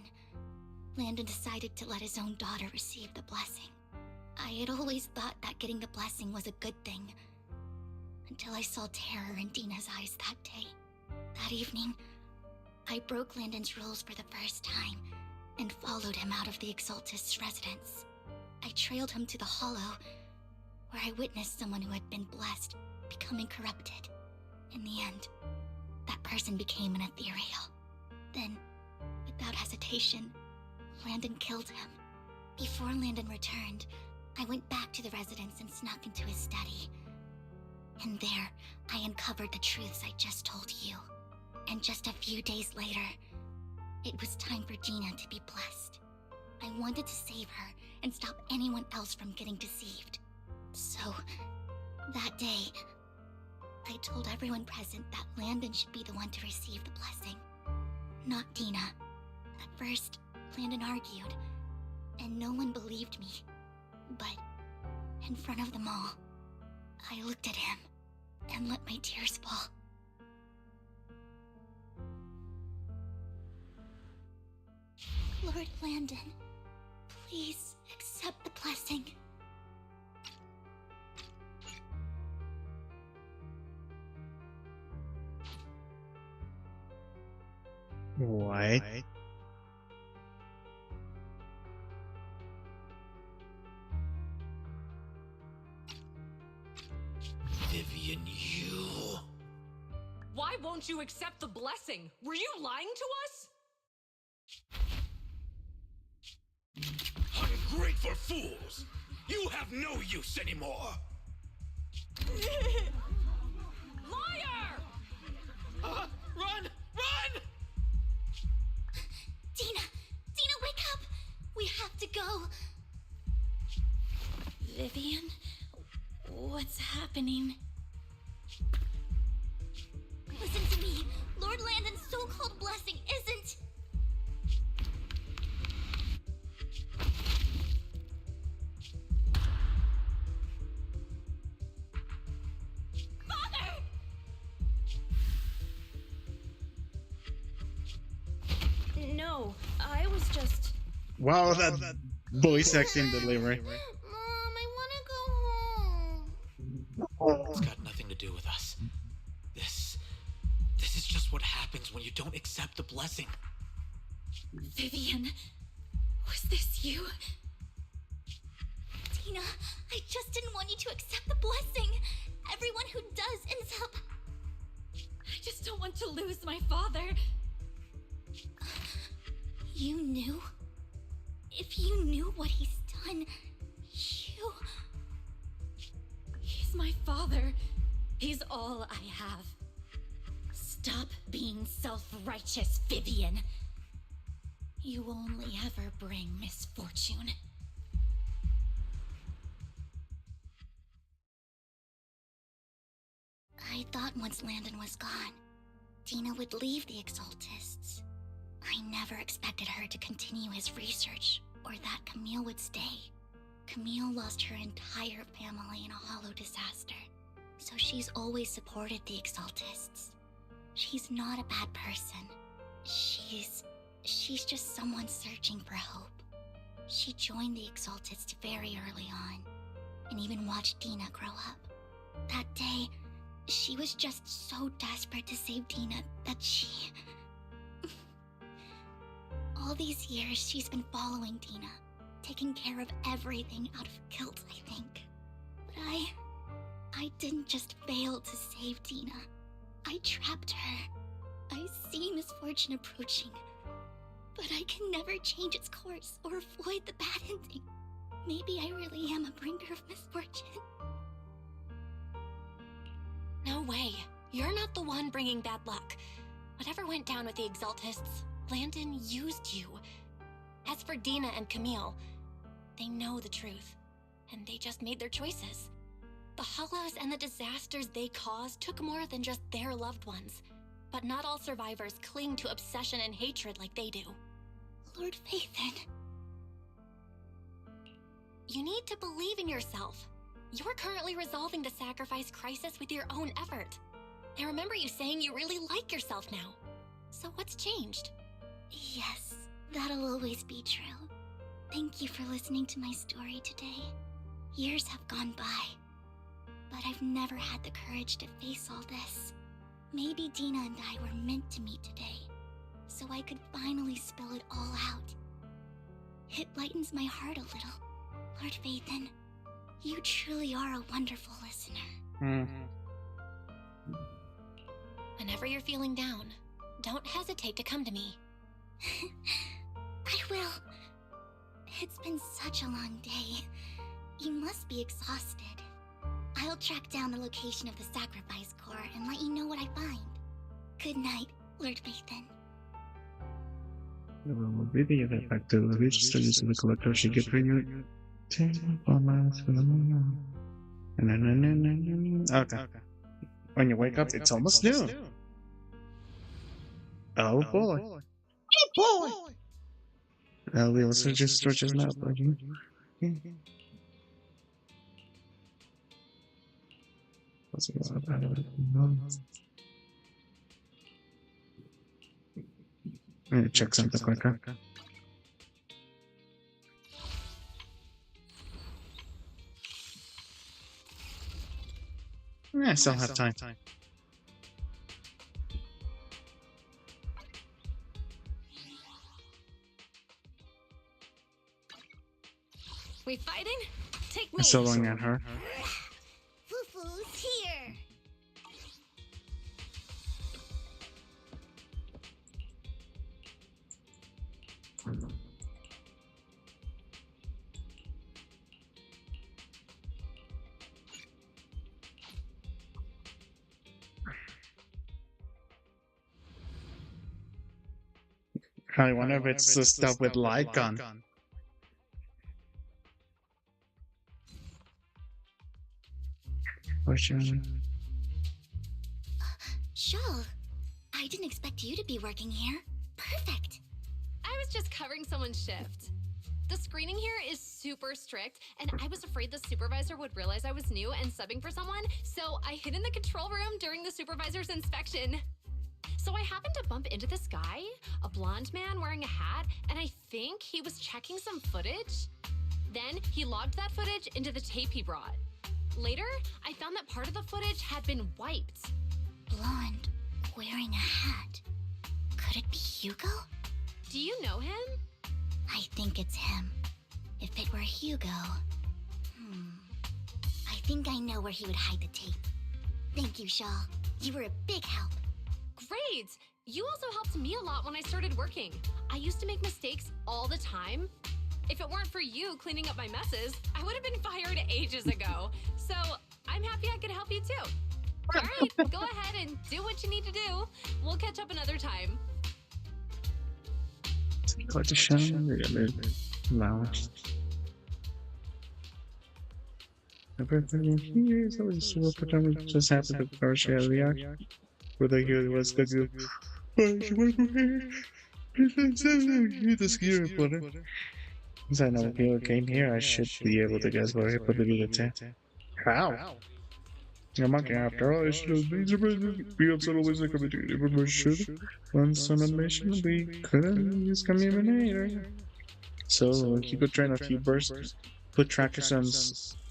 Landon decided to let his own daughter receive the blessing. I had always thought that getting the blessing was a good thing, until I saw terror in Dina's eyes that day. That evening, I broke Landon's rules for the first time, and followed him out of the Exaltist's residence. I trailed him to the Hollow, where I witnessed someone who had been blessed becoming corrupted. In the end, that person became an ethereal. Then, without hesitation, Landon killed him. Before Landon returned, I went back to the residence and snuck into his study. And there, I uncovered the truths I just told you. And just a few days later, it was time for Dina to be blessed. I wanted to save her and stop anyone else from getting deceived. So, that day, I told everyone present that Landon should be the one to receive the blessing, not Dina. At first, Landon argued, and no one believed me. But, in front of them all, I looked at him and let my tears fall. Lord Landon, please accept the blessing. right? Vivian, you... Why won't you accept the blessing? Were you lying to us? Ungrateful fools! You have no use anymore! Liar! Run! Run! Dina! Dina, wake up! We have to go! Vivian, what's happening? Listen to me. Lord Landon's so-called blessing isn't... Father! No, I was just... Wow, that voice acting delivery. Mom, I want to go home. It's got nothing to do with us. This is just what happens when you don't accept the blessing. Vivian, was this you? Tina, I just didn't want you to accept the blessing. Everyone who does ends up... I just don't want to lose my father. You knew? If you knew what he's done, you... He's my father. He's all I have. Stop being self-righteous, Vivian. You only ever bring misfortune. I thought once Landon was gone, Tina would leave the Exaltists. I never expected her to continue his research, or that Camille would stay. Camille lost her entire family in a hollow disaster, so she's always supported the Exaltists. She's not a bad person. She's just someone searching for hope. She joined the Exaltists very early on, and even watched Dina grow up. That day, she was just so desperate to save Dina that she... All these years, she's been following Dina, taking care of everything out of guilt, I think. But I didn't just fail to save Dina. I trapped her. I see misfortune approaching, but I can never change its course or avoid the bad ending. Maybe I really am a bringer of misfortune. No way. You're not the one bringing bad luck. Whatever went down with the Exaltists, Landon used you. As for Dina and Camille, they know the truth, and they just made their choices. The Hollows and the disasters they caused took more than just their loved ones. But not all survivors cling to obsession and hatred like they do. Lord Phaethon. You need to believe in yourself. You're currently resolving the sacrifice crisis with your own effort. I remember you saying you really like yourself now. So what's changed? Yes, that'll always be true. Thank you for listening to my story today. Years have gone by, but I've never had the courage to face all this. Maybe Dina and I were meant to meet today, so I could finally spill it all out. It lightens my heart a little. Lord Phaethon, you truly are a wonderful listener. Whenever you're feeling down, don't hesitate to come to me. I will. It's been such a long day. You must be exhausted. I'll track down the location of the sacrifice core and let you know what I find. Good night, Lord Phaethon. Video back to the register using the collector should get renewed. Okay. When you wake up, it's almost noon. Oh boy. Oh boy! We also just stretches now, buddy. What's it about? I'm gonna check something quicker. Yeah, I still have time. We fighting? Take me. I'm still looking at her. Fufu's here. I wonder if it's the stuff with Lycon. Shawl, I didn't expect you to be working here. Perfect. I was just covering someone's shift. The screening here is super strict, and I was afraid the supervisor would realize I was new and subbing for someone, so I hid in the control room during the supervisor's inspection. So I happened to bump into this guy, a blonde man wearing a hat, and I think he was checking some footage. Then he logged that footage into the tape he brought. Later, I found that part of the footage had been wiped. Blonde, wearing a hat. Could it be Hugo? Do you know him? I think it's him. If it were Hugo... I think I know where he would hide the tape. Thank you, Shaw. You were a big help. Great! You also helped me a lot when I started working. I used to make mistakes all the time. If it weren't for you cleaning up my messes, I would have been fired ages ago. So I'm happy I could help you too. All right, go ahead and do what you need to do. We'll catch up another time. Lounge. Everything here is always super pretend just happened to Garcia Liak. Whether he was the good. The skier player. Since I know people came here, I should be able to guess where he put the video. How? A monkey after all, I should have been surprised. We also always like a bit of a should. Once on a mission, we couldn't use Communicator. So he could train a few bursts, put trackers on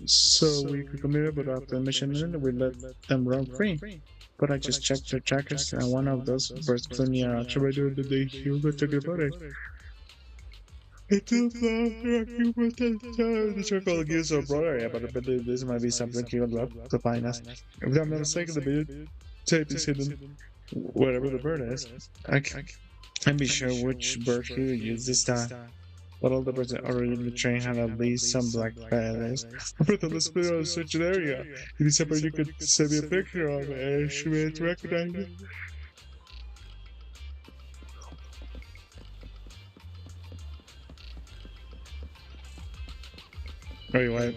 so we could come here, but after the mission ended, we let them run free. But I just checked the trackers, and one of those bursts flew near our trader the day Hugo took about it. It's the circle gives our brother, yeah, but I bet this might be something he would love to find us. If I'm not mistaken, the video tape is hidden wherever the bird is. I can't be sure which bird he would use this time. But all the birds that already in the train had at least some black feathers. I put the split on such an area. If you separate, you could send me a picture of it and show me to recognize it. Wait.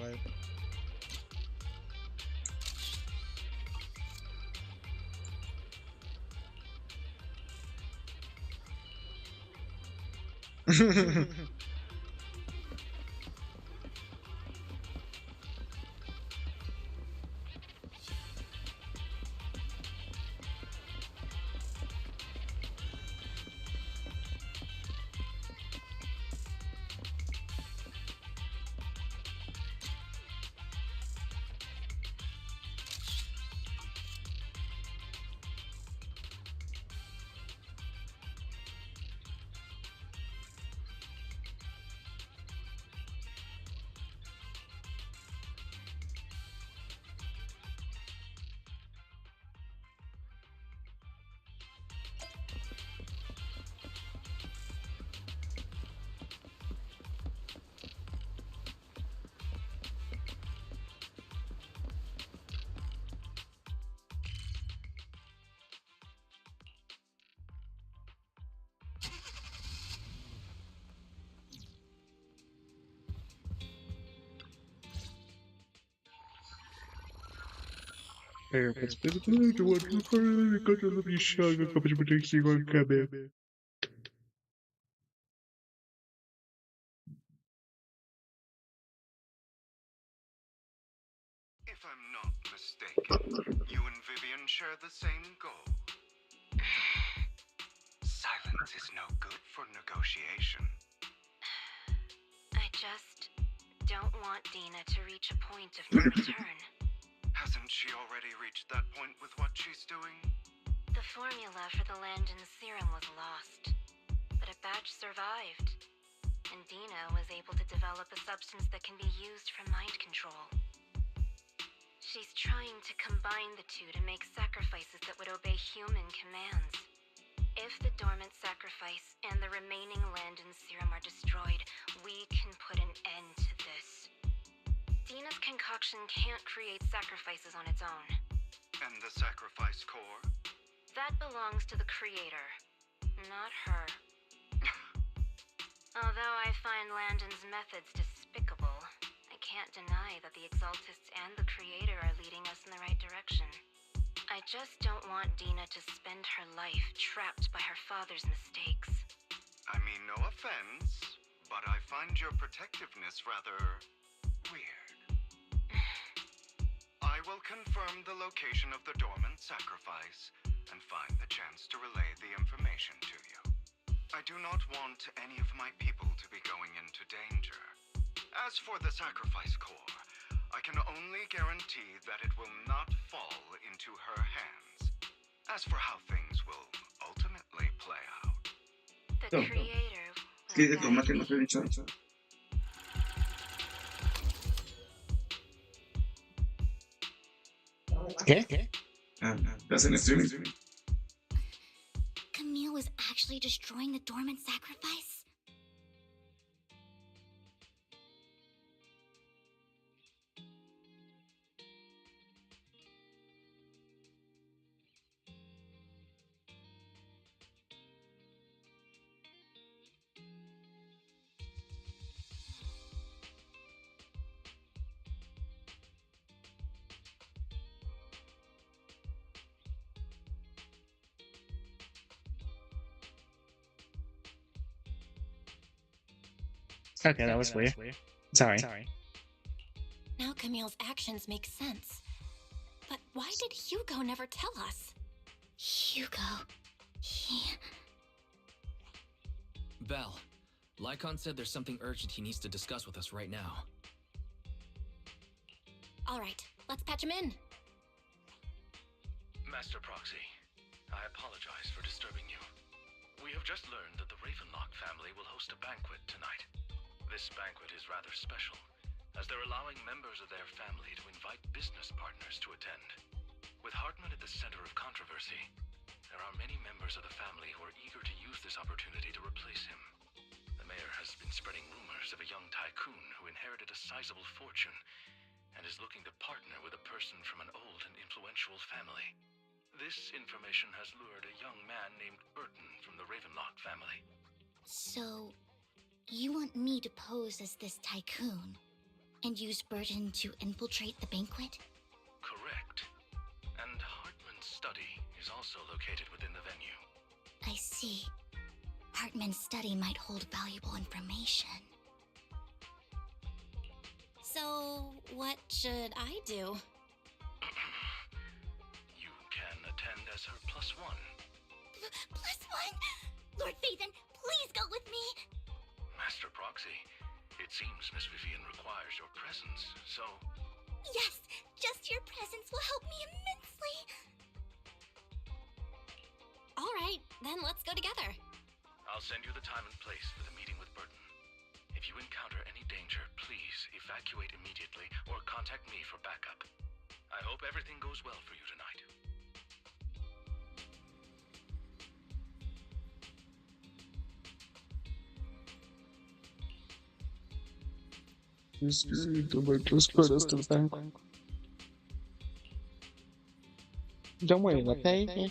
If I'm not mistaken, you and Vivian share the same goal. Silence is no good for negotiation. I just don't want Dina to reach a point of no return. Hasn't she already reached that point with what she's doing? The formula for the Landon serum was lost, but a batch survived. and Dina was able to develop a substance that can be used for mind control. She's trying to combine the two to make sacrifices that would obey human commands. If the dormant sacrifice and the remaining Landon serum are destroyed, we can put an end to this. Dina's concoction can't create sacrifices on its own. And the sacrifice core? That belongs to the creator, not her. Although I find Landon's methods despicable, I can't deny that the Exaltists and the creator are leading us in the right direction. I just don't want Dina to spend her life trapped by her father's mistakes. I mean, no offense, but I find your protectiveness rather weird. I will confirm the location of the dormant sacrifice and find the chance to relay the information to you. I do not want any of my people to be going into danger. As for the sacrifice core, I can only guarantee that it will not fall into her hands. As for how things will ultimately play out, the creator Sí, will de tomate guide no te he me. dicho. ¿Qué? ¿Estás en streaming? Camille was actually destroying the dormant sacrifice? Okay, that was weird. Sorry. Now Camille's actions make sense. But why did Hugo never tell us? Hugo... he... Belle, Lycon said there's something urgent he needs to discuss with us right now. All right, let's patch him in. Master Proxy, I apologize for disturbing you. We have just learned that the Ravenlock family will host a banquet tonight. This banquet is rather special, as they're allowing members of their family to invite business partners to attend. With Hartman at the center of controversy, there are many members of the family who are eager to use this opportunity to replace him. The mayor has been spreading rumors of a young tycoon who inherited a sizable fortune and is looking to partner with a person from an old and influential family. This information has lured a young man named Burton from the Ravenlock family. So, you want me to pose as this tycoon and use Burton to infiltrate the banquet? Correct. And Hartman's study is also located within the venue. I see. Hartman's study might hold valuable information. So, what should I do? You can attend as her +1. +1? Lord Phaethon, please go with me! Master Proxy, it seems Miss Vivian requires your presence, so... Yes, just your presence will help me immensely! All right, then let's go together. I'll send you the time and place for the meeting with Burton. If you encounter any danger, please evacuate immediately or contact me for backup. I hope everything goes well for you tonight. Don't worry, okay?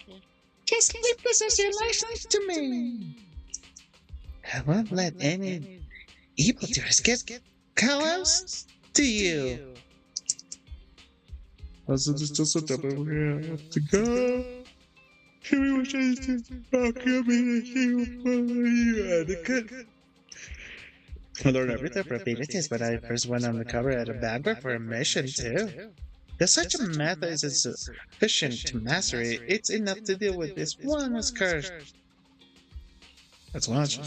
Just keep this as your license to me. I won't let any evildoers get close to you. Also, just a double where I have to go. We were trying to I learned everything from abilities, but I first went undercover at a banquet for a mission too. If such a method is sufficient to master it, it's enough to deal with this one as cursed. That's much.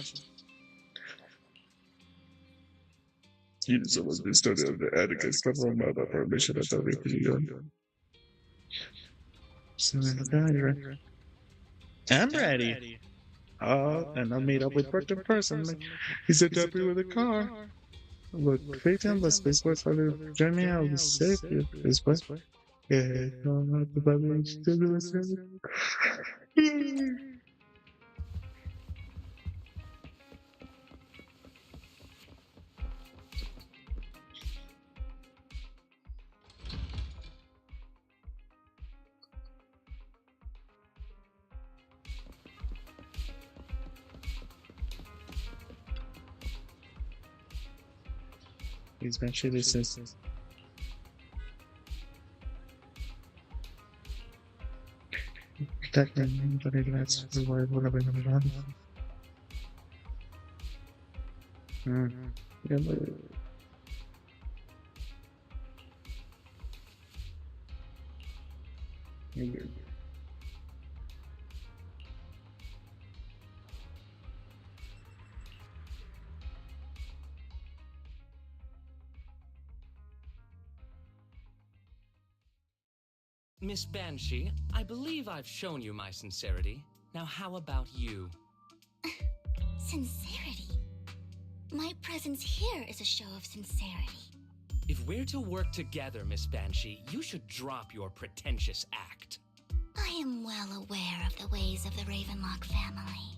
You someone to study of the etiquette stuff on my permission at the video. I'm ready. And I meet up with Bertrand personally. He's a deputy with a car. Look, Phaeton, the Space Force for the journey, I'll be safe this way. Yeah, I'm not the baby. He's been shitty since. Technically, but that's why it would have been done. Yeah, but Miss Banshee, I believe I've shown you my sincerity. Now how about you? Sincerity? My presence here is a show of sincerity. If we're to work together, Miss Banshee, you should drop your pretentious act. I am well aware of the ways of the Ravenlock family.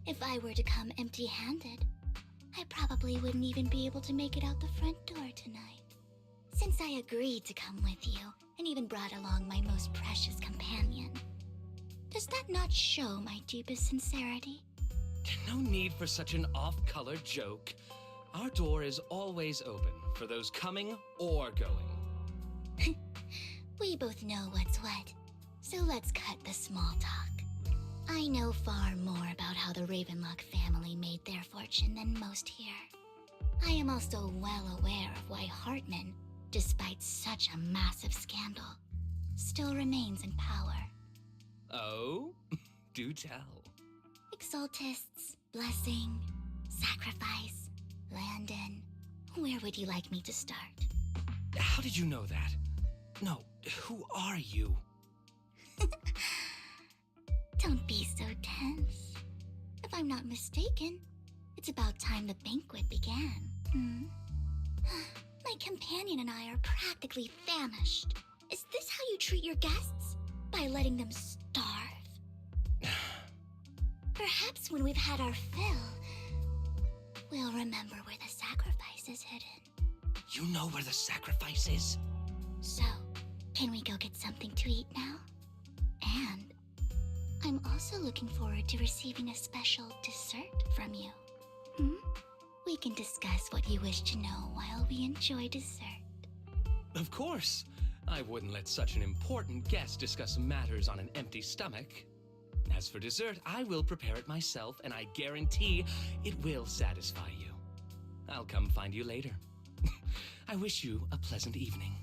If I were to come empty-handed, I probably wouldn't even be able to make it out the front door tonight. Since I agreed to come with you, and even brought along my most precious companion, does that not show my deepest sincerity? No need for such an off-color joke. Our door is always open for those coming or going. We both know what's what, so let's cut the small talk. I know far more about how the Ravenlock family made their fortune than most here. I am also well aware of why Hartman, despite such a massive scandal, still remains in power. Oh? Do tell. Exaltists, blessing, sacrifice, Landon. Where would you like me to start? How did you know that? No, who are you? Don't be so tense. If I'm not mistaken, it's about time the banquet began. My companion and I are practically famished. Is this how you treat your guests? By letting them starve? Perhaps when we've had our fill, we'll remember where the sacrifice is hidden. You know where the sacrifice is? So, can we go get something to eat now? And I'm also looking forward to receiving a special dessert from you. We can discuss what you wish to know while we enjoy dessert. Of course. I wouldn't let such an important guest discuss matters on an empty stomach. As for dessert, I will prepare it myself, and I guarantee it will satisfy you. I'll come find you later. I wish you a pleasant evening.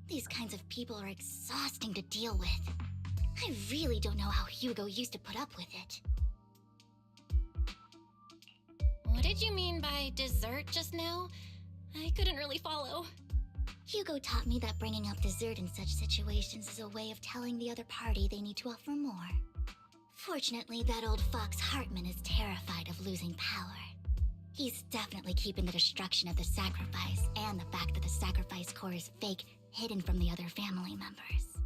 These kinds of people are exhausting to deal with. I really don't know how Hugo used to put up with it. What did you mean by dessert just now? I couldn't really follow. Hugo taught me that bringing up dessert in such situations is a way of telling the other party they need to offer more. Fortunately, that old fox Hartman is terrified of losing power. He's definitely keeping the destruction of the sacrifice and the fact that the sacrifice core is fake hidden from the other family members.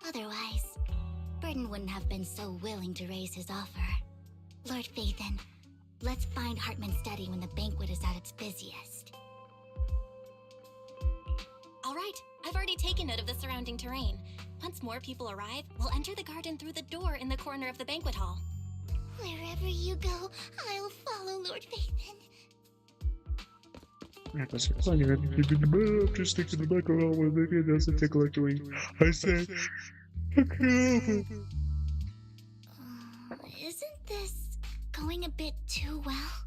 Otherwise, Burden wouldn't have been so willing to raise his offer. Lord Phaethon, let's find Hartman's study when the banquet is at its busiest. All right, I've already taken note of the surrounding terrain. Once more people arrive, we'll enter the garden through the door in the corner of the banquet hall. Wherever you go, I'll follow, Lord Phaethon. Just stick to the back of all with it doesn't take like doing. I say, isn't this going a bit too well?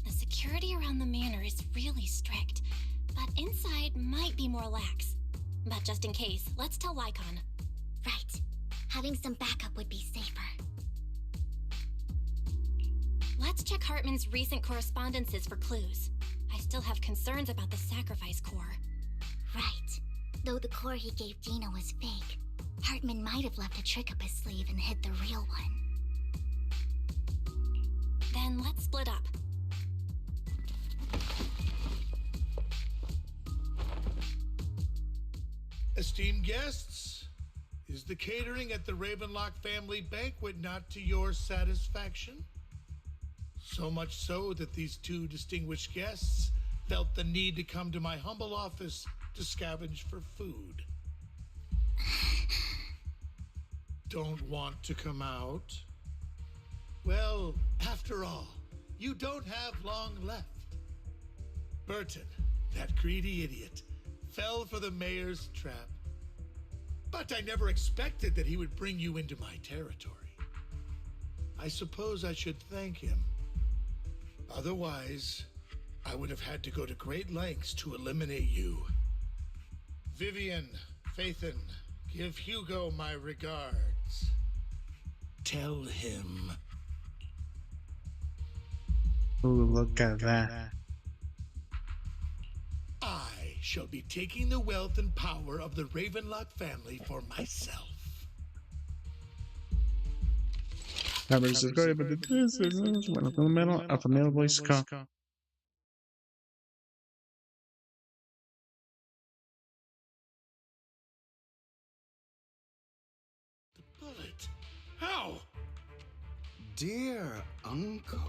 The security around the manor is really strict, but inside might be more lax. But just in case, let's tell Lycon. Right. Having some backup would be safer. Let's check Hartman's recent correspondences for clues. I still have concerns about the sacrifice core. Right. Though the core he gave Dina was fake, Hartman might have left a trick up his sleeve and hid the real one. Then let's split up. Esteemed guests, is the catering at the Ravenlock family banquet not to your satisfaction? So much so that these two distinguished guests felt the need to come to my humble office to scavenge for food. Don't want to come out? Well, after all, you don't have long left. Burton, that greedy idiot, fell for the mayor's trap. But I never expected that he would bring you into my territory. I suppose I should thank him. Otherwise, I would have had to go to great lengths to eliminate you. Vivian, Phaethon, give Hugo my regards. Tell him. Ooh, look at that. I shall be taking the wealth and power of the Ravenlock family for myself. Remember to subscribe to this. One of the middle of a middle voice call. The bullet. How? Dear uncle,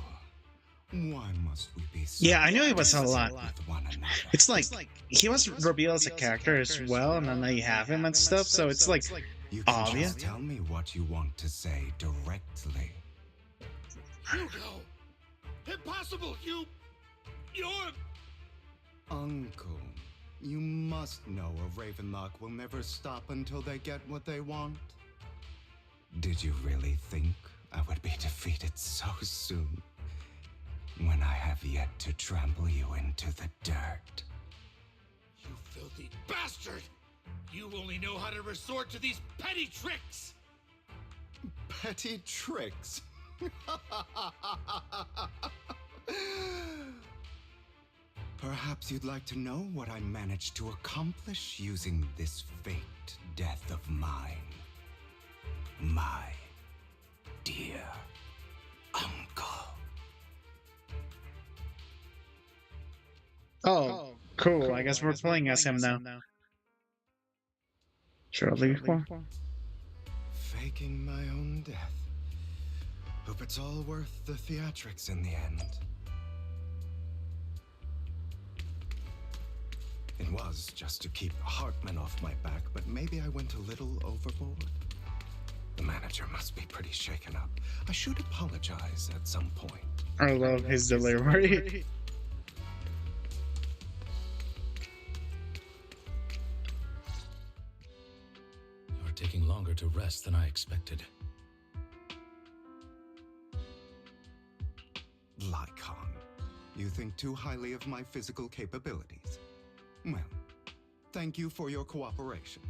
why must we be so Yeah, I knew it was a lot. with one another? It's like he was revealed as a character as well, and then you have him and stuff, so it's like You can obvious. just tell me what you want to say directly. Hugo! Impossible! You're... Uncle, you must know a Ravenlock will never stop until they get what they want. Did you really think I would be defeated so soon? When I have yet to trample you into the dirt. You filthy bastard! You only know how to resort to these petty tricks! Petty tricks? Perhaps you'd like to know what I managed to accomplish using this faked death of mine. My dear uncle. Oh, cool. I guess we're playing as him now. Surely. Faking my own death. Hope it's all worth the theatrics in the end. It was just to keep Hartman off my back, but maybe I went a little overboard. The manager must be pretty shaken up. I should apologize at some point. I love his delivery. You're taking longer to rest than I expected. Lycon, you think too highly of my physical capabilities. Well, thank you for your cooperation.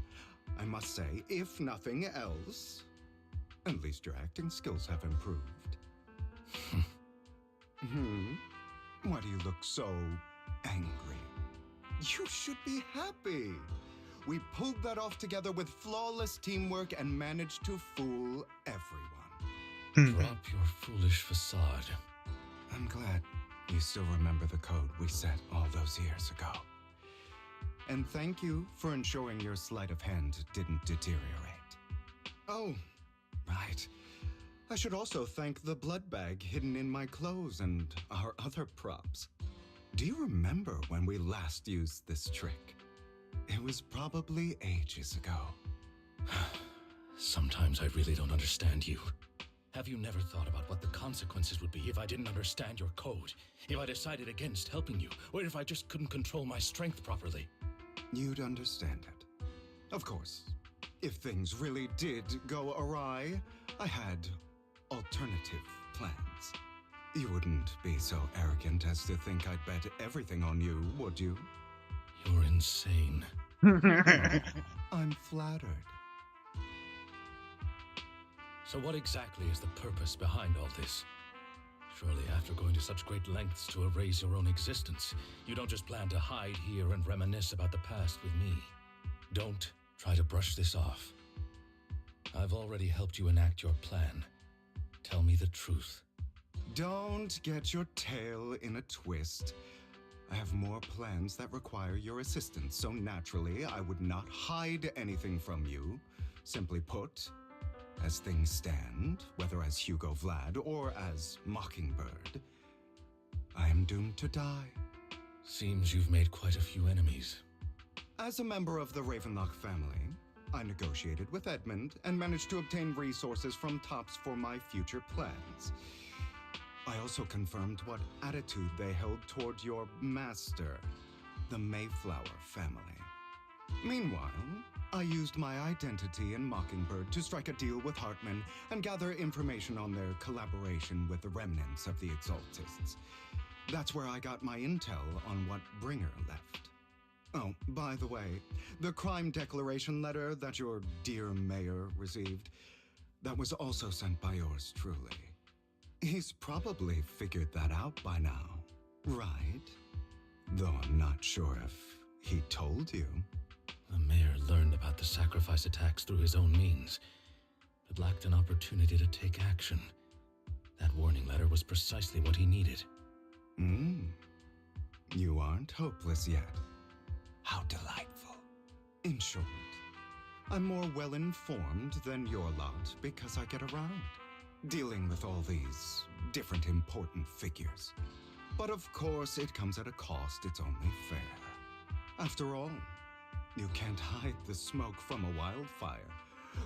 I must say, if nothing else, at least your acting skills have improved. Why do you look so angry? You should be happy. We pulled that off together with flawless teamwork and managed to fool everyone. Drop your foolish facade. I'm glad you still remember the code we set all those years ago. And thank you for ensuring your sleight of hand didn't deteriorate. Oh, right. I should also thank the blood bag hidden in my clothes and our other props. Do you remember when we last used this trick? It was probably ages ago. Sometimes I really don't understand you. Have you never thought about what the consequences would be if I didn't understand your code? If I decided against helping you? Or if I just couldn't control my strength properly? You'd understand it. Of course, if things really did go awry, I had alternative plans. You wouldn't be so arrogant as to think I'd bet everything on you, would you? You're insane. I'm flattered. So what exactly is the purpose behind all this? Surely, after going to such great lengths to erase your own existence, you don't just plan to hide here and reminisce about the past with me. Don't try to brush this off. I've already helped you enact your plan. Tell me the truth. Don't get your tail in a twist. I have more plans that require your assistance, so naturally I would not hide anything from you. Simply put, as things stand, whether as Hugo Vlad or as Mockingbird, I am doomed to die. Seems you've made quite a few enemies. As a member of the Ravenlock family, I negotiated with Edmund and managed to obtain resources from Tops for my future plans. I also confirmed what attitude they held toward your master, the Mayflower family. Meanwhile, I used my identity in Mockingbird to strike a deal with Hartman and gather information on their collaboration with the remnants of the Exaltists. That's where I got my intel on what Bringer left. Oh, by the way, the crime declaration letter that your dear mayor received, that was also sent by yours truly. He's probably figured that out by now, right? Though I'm not sure if he told you. The mayor learned about the sacrifice attacks through his own means, but lacked an opportunity to take action. That warning letter was precisely what he needed. You aren't hopeless yet. How delightful. In short, I'm more well-informed than your lot because I get around, dealing with all these different important figures. But of course, it comes at a cost. It's only fair. After all, you can't hide the smoke from a wildfire.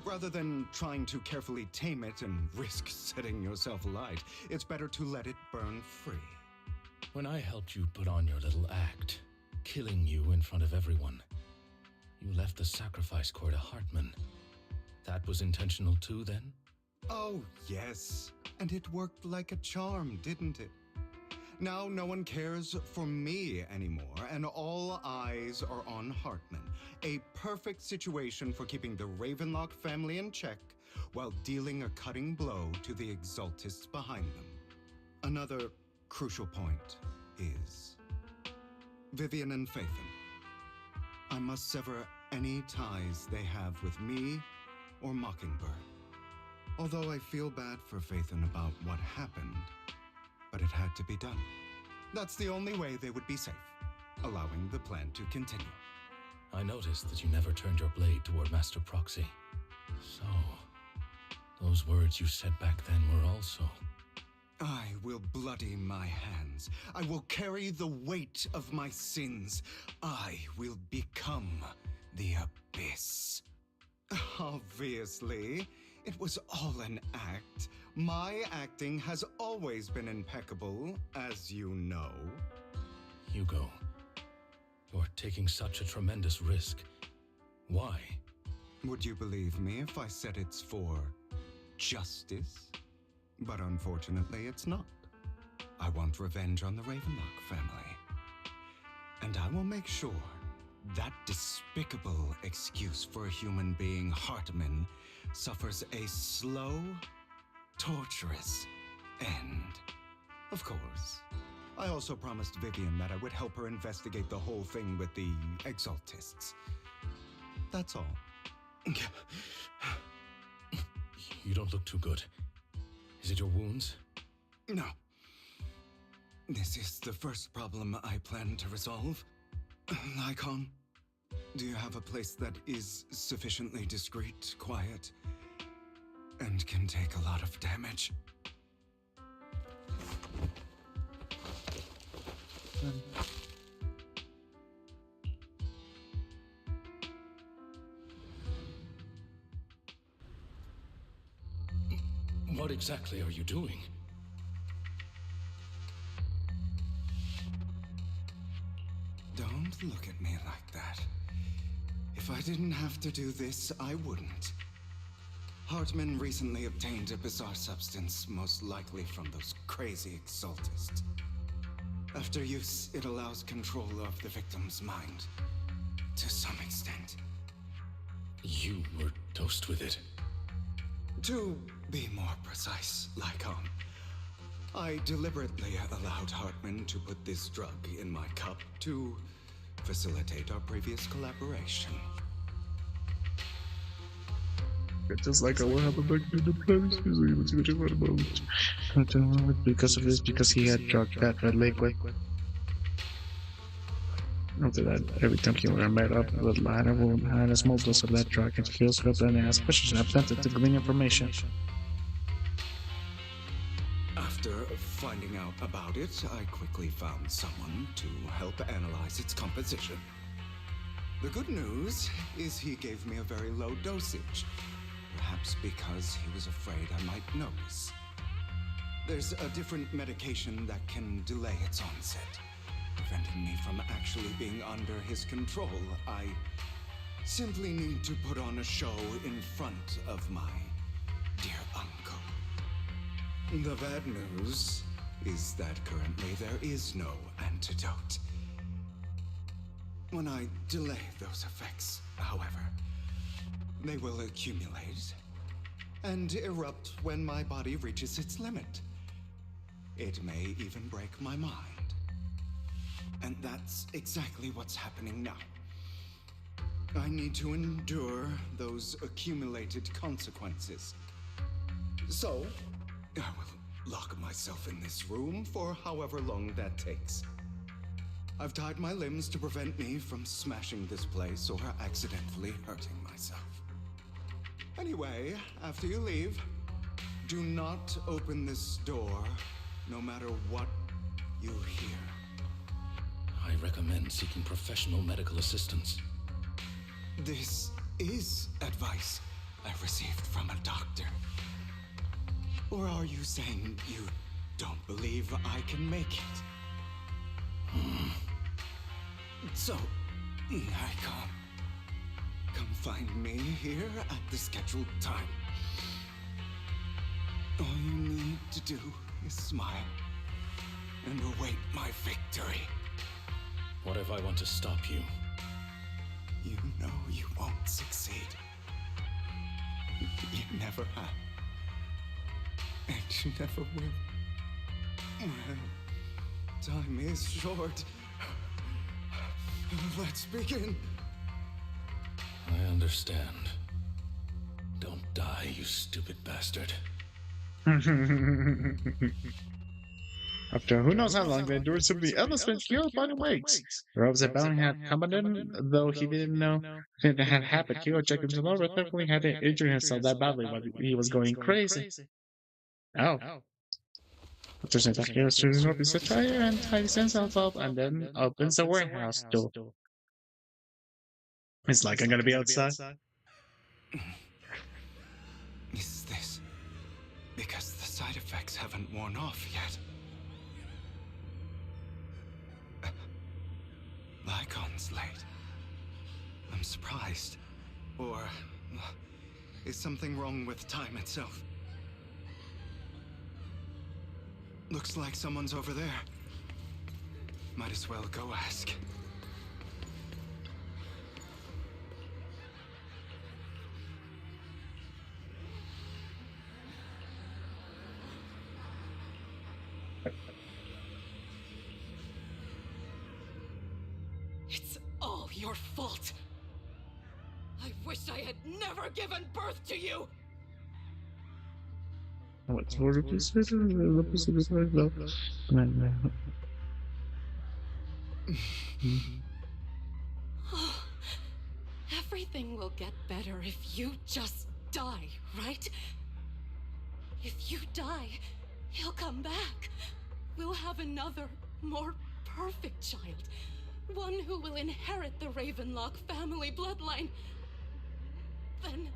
Rather than trying to carefully tame it and risk setting yourself alight, it's better to let it burn free. When I helped you put on your little act, killing you in front of everyone, you left the sacrifice core to Hartman. That was intentional too, then? Oh, yes. And it worked like a charm, didn't it? Now no one cares for me anymore, and all eyes are on Hartman. A perfect situation for keeping the Ravenlock family in check while dealing a cutting blow to the Exaltists behind them. Another crucial point is Vivian and Phaethon. I must sever any ties they have with me or Mockingbird. Although I feel bad for Phaethon about what happened, but it had to be done. That's the only way they would be safe, allowing the plan to continue. I noticed that you never turned your blade toward Master Proxy. So, those words you said back then were also... I will bloody my hands. I will carry the weight of my sins. I will become the Abyss. Obviously, it was all an act. My acting has always been impeccable, as you know. Hugo, you're taking such a tremendous risk. Why? Would you believe me if I said it's for justice? But unfortunately, it's not. I want revenge on the Ravenlock family. And I will make sure that despicable excuse for a human being, Hartman, suffers a slow, torturous end. Of course. I also promised Vivian that I would help her investigate the whole thing with the Exaltists. That's all. You don't look too good. Is it your wounds? No. This is the first problem I plan to resolve. Lycon, do you have a place that is sufficiently discreet, quiet, and can take a lot of damage? What exactly are you doing? Don't look at me like that. If I didn't have to do this, I wouldn't. Hartman recently obtained a bizarre substance, most likely from those crazy Exaltists. After use, it allows control of the victim's mind. To some extent. You were dosed with it. To be more precise, Lycon, I deliberately allowed Hartman to put this drug in my cup to facilitate our previous collaboration. It's just like, I will have a back to the place because of this, because he had drugged that red liquid. After that, every time he were met up, the latter will had a small dose of that drug and he also got an ass pushes and attempted to glean information. After finding out about it, I quickly found someone to help analyze its composition. The good news is he gave me a very low dosage, perhaps because he was afraid I might notice. There's a different medication that can delay its onset, preventing me from actually being under his control. I simply need to put on a show in front of my dear uncle. The bad news is that currently there is no antidote. When I delay those effects, however, they will accumulate and erupt when my body reaches its limit. It may even break my mind. And that's exactly what's happening now. I need to endure those accumulated consequences. So, I will lock myself in this room for however long that takes. I've tied my limbs to prevent me from smashing this place or accidentally hurting myself. Anyway, after you leave, do not open this door, no matter what you hear. I recommend seeking professional medical assistance. This is advice I received from a doctor. Or are you saying you don't believe I can make it? So, Nikon, come find me here at the scheduled time. All you need to do is smile and await my victory. What if I want to stop you? You know you won't succeed. You never have. And you never will. Well, time is short. Let's begin. I understand. Don't die, you stupid bastard. After who knows how long they endured, simply Ellis been killed by the wakes. The ropes that bound had come in, though he didn't know it had happened. Kyo checked himself over, thankfully hadn't injured himself that badly while he was going crazy. Oh. After saying that, Kyo turns up his attire and ties himself up and then opens the warehouse door. It's like I'm gonna be outside. Is this because the side effects haven't worn off yet? Lycon's late. I'm surprised. Or is something wrong with time itself? Looks like someone's over there. Might as well go ask. It's all your fault. I wish I had never given birth to you. What's more to consider? The Pacific Rim, Everything will get better if you just die, right? If you die, he'll come back. We'll have another, more perfect child. One who will inherit the Ravenlock family bloodline. Then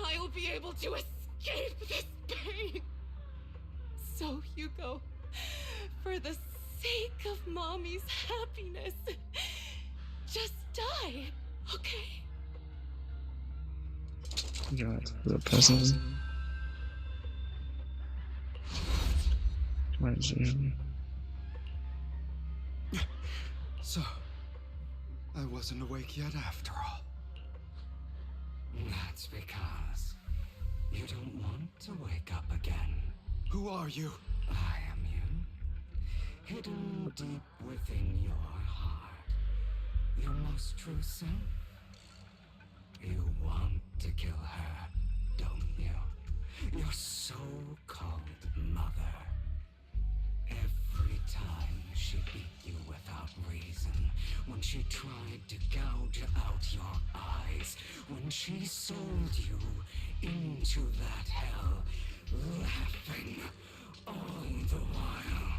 I'll be able to escape this pain. So, Hugo, for the sake of Mommy's happiness, just die, okay? God, the present. So, I wasn't awake yet after all. That's because you don't want to wake up again. Who are you? I hidden deep within your heart, your most true self. You want to kill her, don't you? Your so-called mother. Every time she beat you without reason, when she tried to gouge out your eyes, when she sold you into that hell, laughing all the while.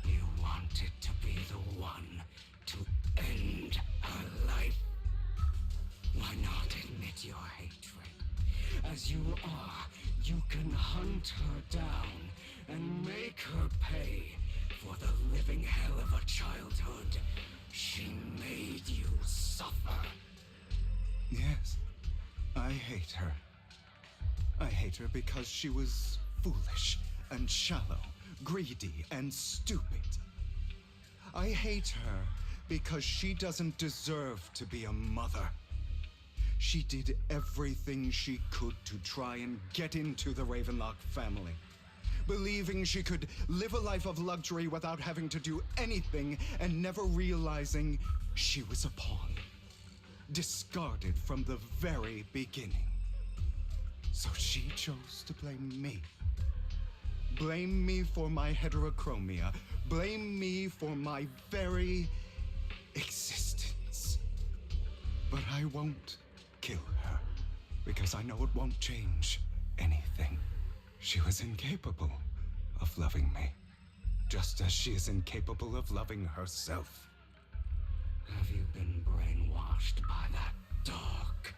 You wanted to be the one to end her life. Why not admit your hatred? As you are, you can hunt her down and make her pay for the living hell of a childhood she made you suffer. Yes, I hate her. I hate her because she was foolish and shallow, greedy and stupid. I hate her because she doesn't deserve to be a mother. She did everything she could to try and get into the Ravenlock family, believing she could live a life of luxury without having to do anything and never realizing she was a pawn, discarded from the very beginning. So she chose to blame me. Blame me for my heterochromia. Blame me for my very existence. But I won't kill her, because I know it won't change anything. She was incapable of loving me, just as she is incapable of loving herself. Have you been brainwashed by that dog?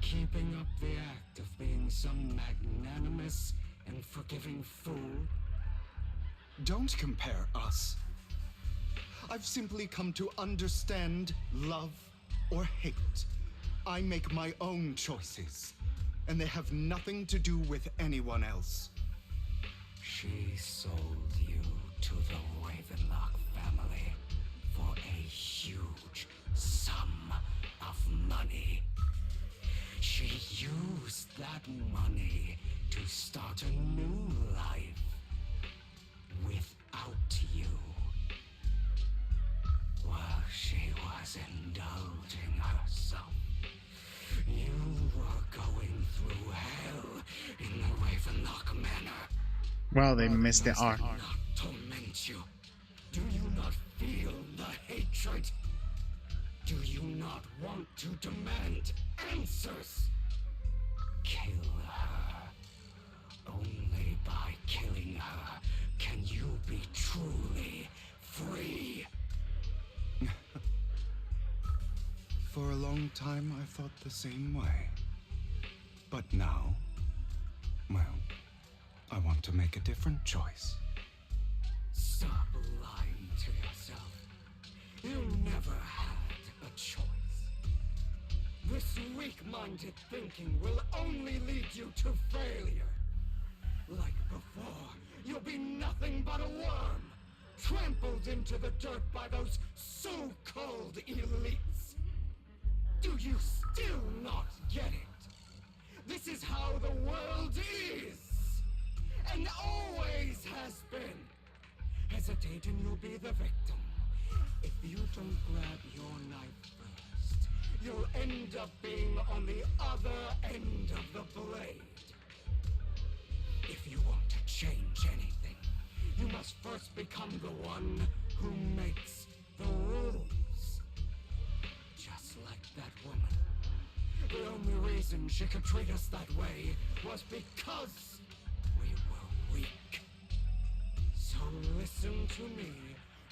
Keeping up the act of being some magnanimous and forgiving fool? Don't compare us. I've simply come to understand love or hate. I make my own choices, and they have nothing to do with anyone else. She sold you to the Ravenlock family for a huge sum of money. She used that money to start a new life without you. While she was indulging herself, you were going through hell in the Ravenlock Manor. Well, they missed the Does arc. that not torment you? Do you not feel the hatred? Do you not want to demand answers? Kill her. Only by killing her can you be truly free. For a long time, I thought the same way. But now, well, I want to make a different choice. Stop lying to yourself. You never had a choice. This weak-minded thinking will only lead you to failure. Like before, you'll be nothing but a worm, trampled into the dirt by those so-called elites. Do you still not get it? This is how the world is, and always has been. Hesitate and you'll be the victim. If you don't grab your knife first, you'll end up being on the other end of the blade. If you want to change anything, you must first become the one who makes the rules. Just like that woman. The only reason she could treat us that way was because we were weak. So listen to me.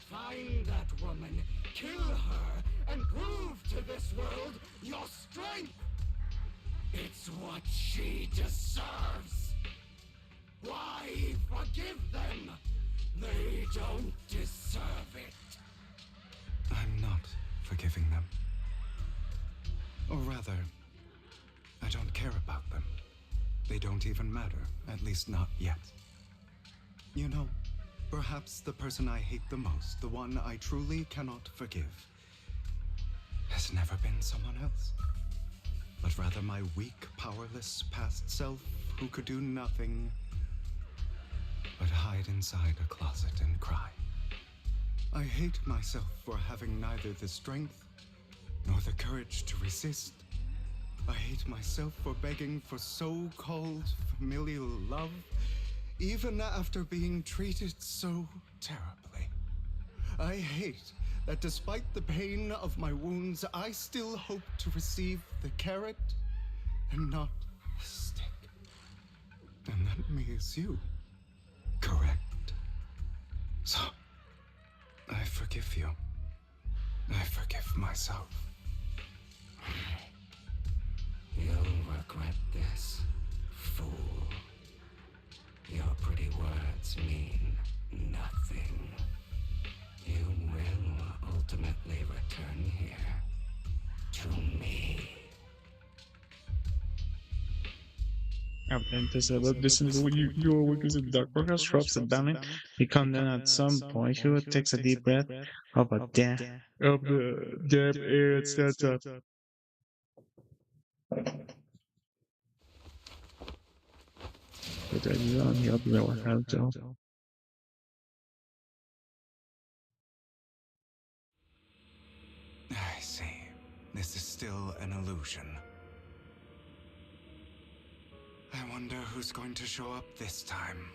Find that woman, kill her, and prove to this world your strength. It's what she deserves. Why forgive them? They don't deserve it. I'm not forgiving them. Or rather, I don't care about them. They don't even matter, at least not yet. You know, perhaps the person I hate the most, the one I truly cannot forgive, has never been someone else, but rather my weak, powerless past self who could do nothing but but hide inside a closet and cry. I hate myself for having neither the strength nor the courage to resist. I hate myself for begging for so-called familial love, even after being treated so terribly. I hate that despite the pain of my wounds, I still hope to receive the carrot and not the stick. And that means you, correct? So, I forgive you. I forgive myself. You'll regret this, fool. Your pretty words mean nothing. You will ultimately return here to me. And this is what you are working in the dark workhouse, drops it down in. He comes down at some point. He takes a deep breath of a damn air and stands up. But then he's on the other workhouse, so. I see. This is still an illusion. I wonder who's going to show up this time.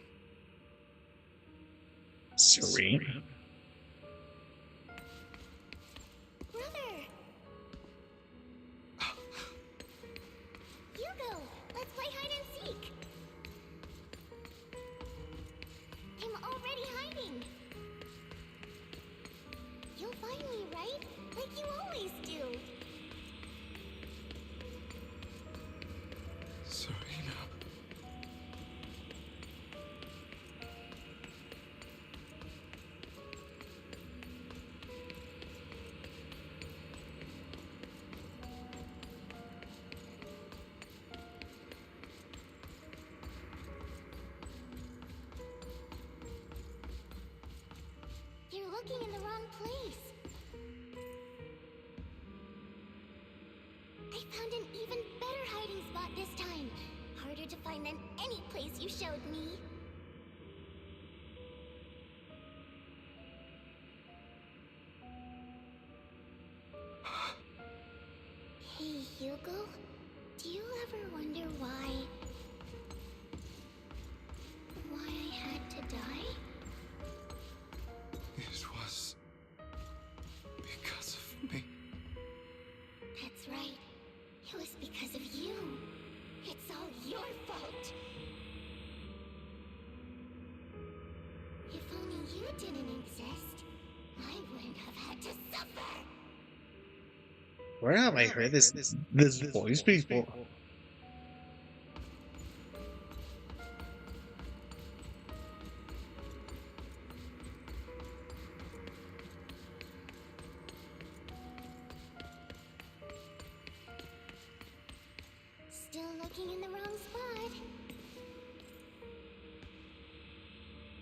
Serene. Brother! Hugo, let's play hide and seek. I'm already hiding. You'll find me, right? Like you always do. Serena. You're looking in the wrong place. I found an even better hiding spot this time. Harder to find than any place you showed me. Hey, Hugo. Do you ever wonder why I had to die? It was because of me. That's right. It was because of you. It's all your fault. If only you didn't exist, I wouldn't have had to suffer. Where have I heard this voice before? Still looking in the wrong spot.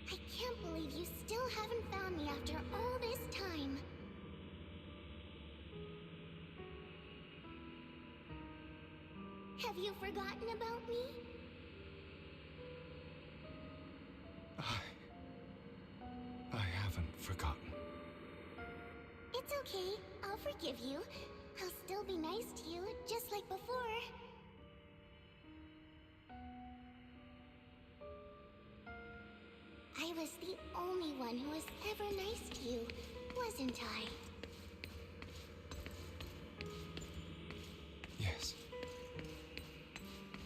I can't believe you still haven't found me after all this time. Have you forgotten about me? I haven't forgotten. It's okay. I'll forgive you. I'll still be nice to you, just like before. I was the only one who was ever nice to you, wasn't I? Yes.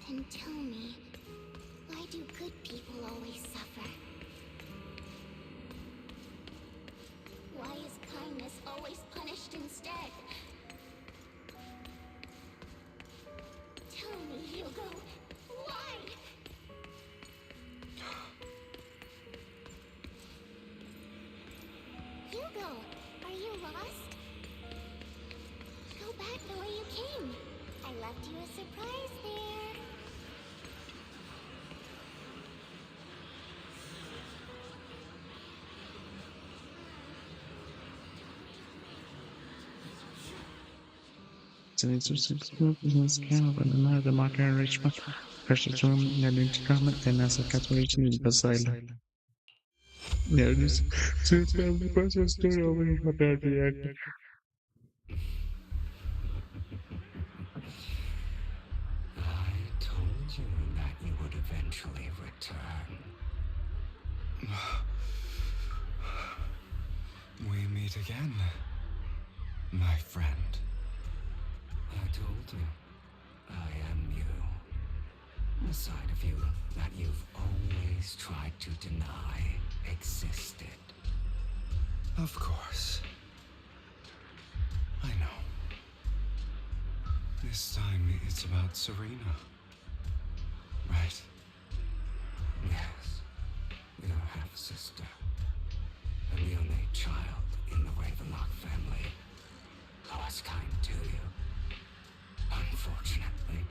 Then tell me, why do good people always suffer? Why is kindness always punished instead? Tell me, Hugo, why? Hugo, are you lost? Go back the way you came. I left you a surprise there. The marker enrichment. First room and intercom, then as a calculation in the side. Yeah, just since family presence stood over a bad reaction. I told you that you would eventually return. We meet again, my friend. I told you, I am you. The side of you that you've always tried to deny existed. Of course. I know. This time it's about Serena. Right? Yes, your half-sister, and the only child in the Ravenlock family who was kind to you. Unfortunately,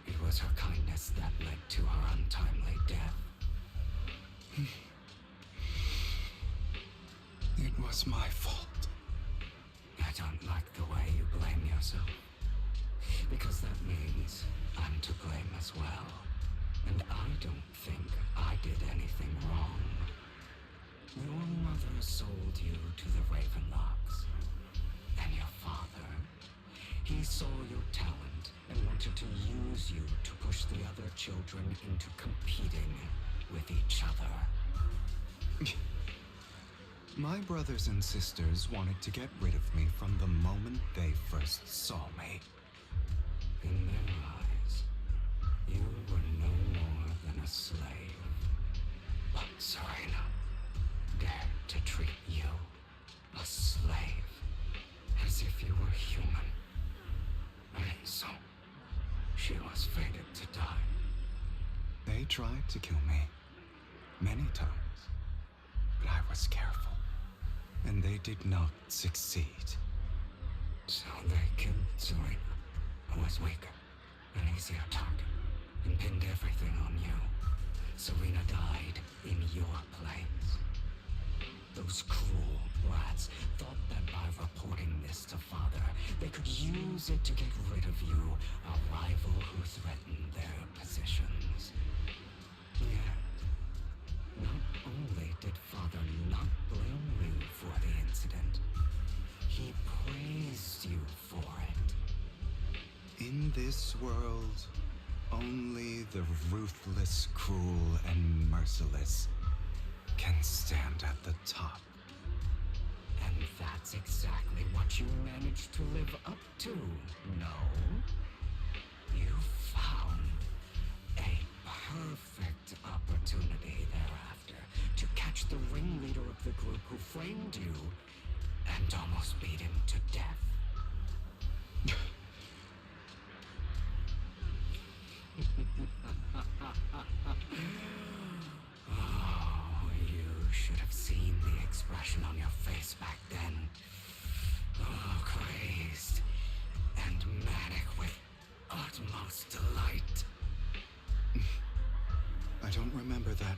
it was her kindness that led to her untimely death. It was my fault. I don't like the way you blame yourself, because that means I'm to blame as well. And I don't think I did anything wrong. Your mother sold you to the Ravenlocks. And your father, he saw your talent and wanted to use you to push the other children into competing with each other. My brothers and sisters wanted to get rid of me from the moment they first saw me. In their eyes, you were no more than a slave. But Serena dared to treat you, a slave, as if you were human. And so, she was fated to die. They tried to kill me many times, but I was careful. And they did not succeed. So they killed Serena, who was weaker, an easier target, and pinned everything on you. Serena died in your place. Those cruel brats thought that by reporting this to Father, they could use it to get rid of you, a rival who threatened their positions. Yet, not only did Father not blame you for the incident, he praised you for it. In this world, only the ruthless, cruel, and merciless can stand at the top. And that's exactly what you managed to live up to, no? You found a perfect opportunity thereafter to catch the ringleader of the group who framed you and almost beat him to death. Oh, you should have seen the expression on your face back then. Oh, crazed and manic with utmost delight. I don't remember that.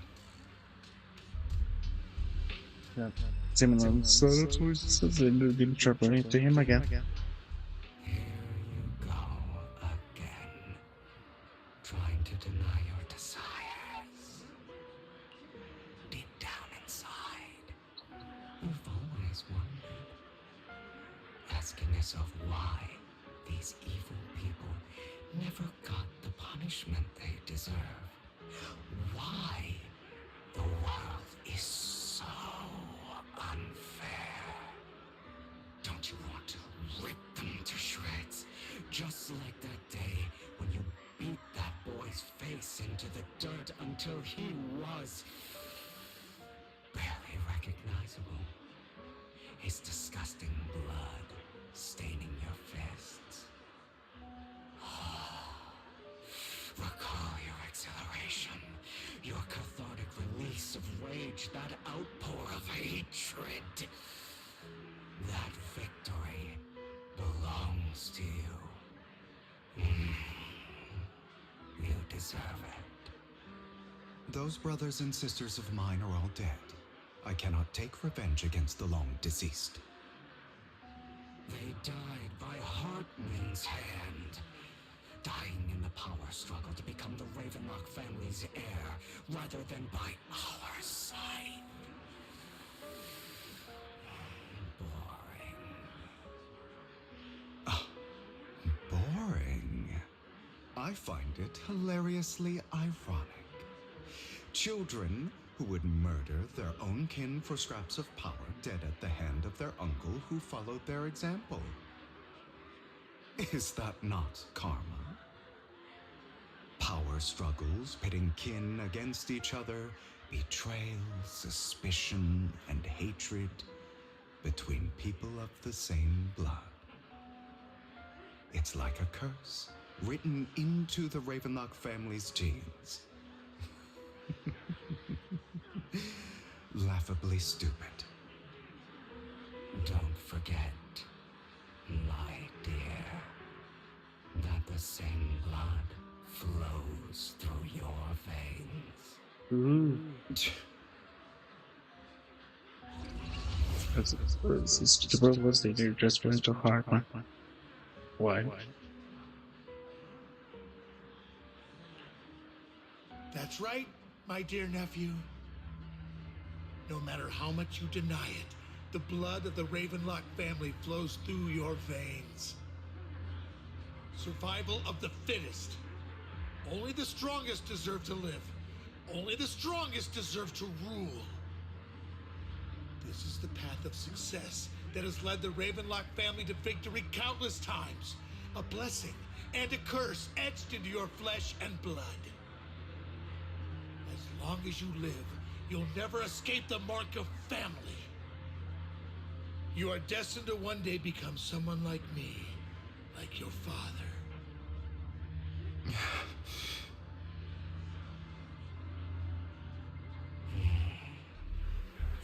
Yeah. Similar. So that's what it says. They didn't trouble it to him again. Here you go again, trying to deny your desires. Deep down inside, you've always wondered, asking yourself why these evil people never got the punishment they deserve. Why the world is so unfair. Don't you want to rip them to shreds? Just like that day when you beat that boy's face into the dirt until he was barely recognizable. His disgusting blood staining your fists. Recall your exhilaration, your cathartic release of rage, that outpour of hatred. That victory belongs to you. You deserve it. Those brothers and sisters of mine are all dead. I cannot take revenge against the long deceased. They died by Hartman's hand. Dying in the power struggle to become the Ravenlock family's heir, rather than by ours. side. Boring. I find it hilariously ironic. Children who would murder their own kin for scraps of power dead at the hand of their uncle who followed their example. Is that not karma? Power struggles pitting kin against each other, betrayal, suspicion, and hatred between people of the same blood. It's like a curse written into the Ravenlock family's genes. Laughably stupid. Don't forget, my dear, that the same blood flows through your veins. This was they do just went to hard one. Why? That's right, my dear nephew. No matter how much you deny it, the blood of the Ravenlock family flows through your veins. Survival of the fittest. Only the strongest deserve to live. Only the strongest deserve to rule. This is the path of success that has led the Ravenlock family to victory countless times. A blessing and a curse etched into your flesh and blood. As long as you live, you'll never escape the mark of family. You are destined to one day become someone like me, like your father.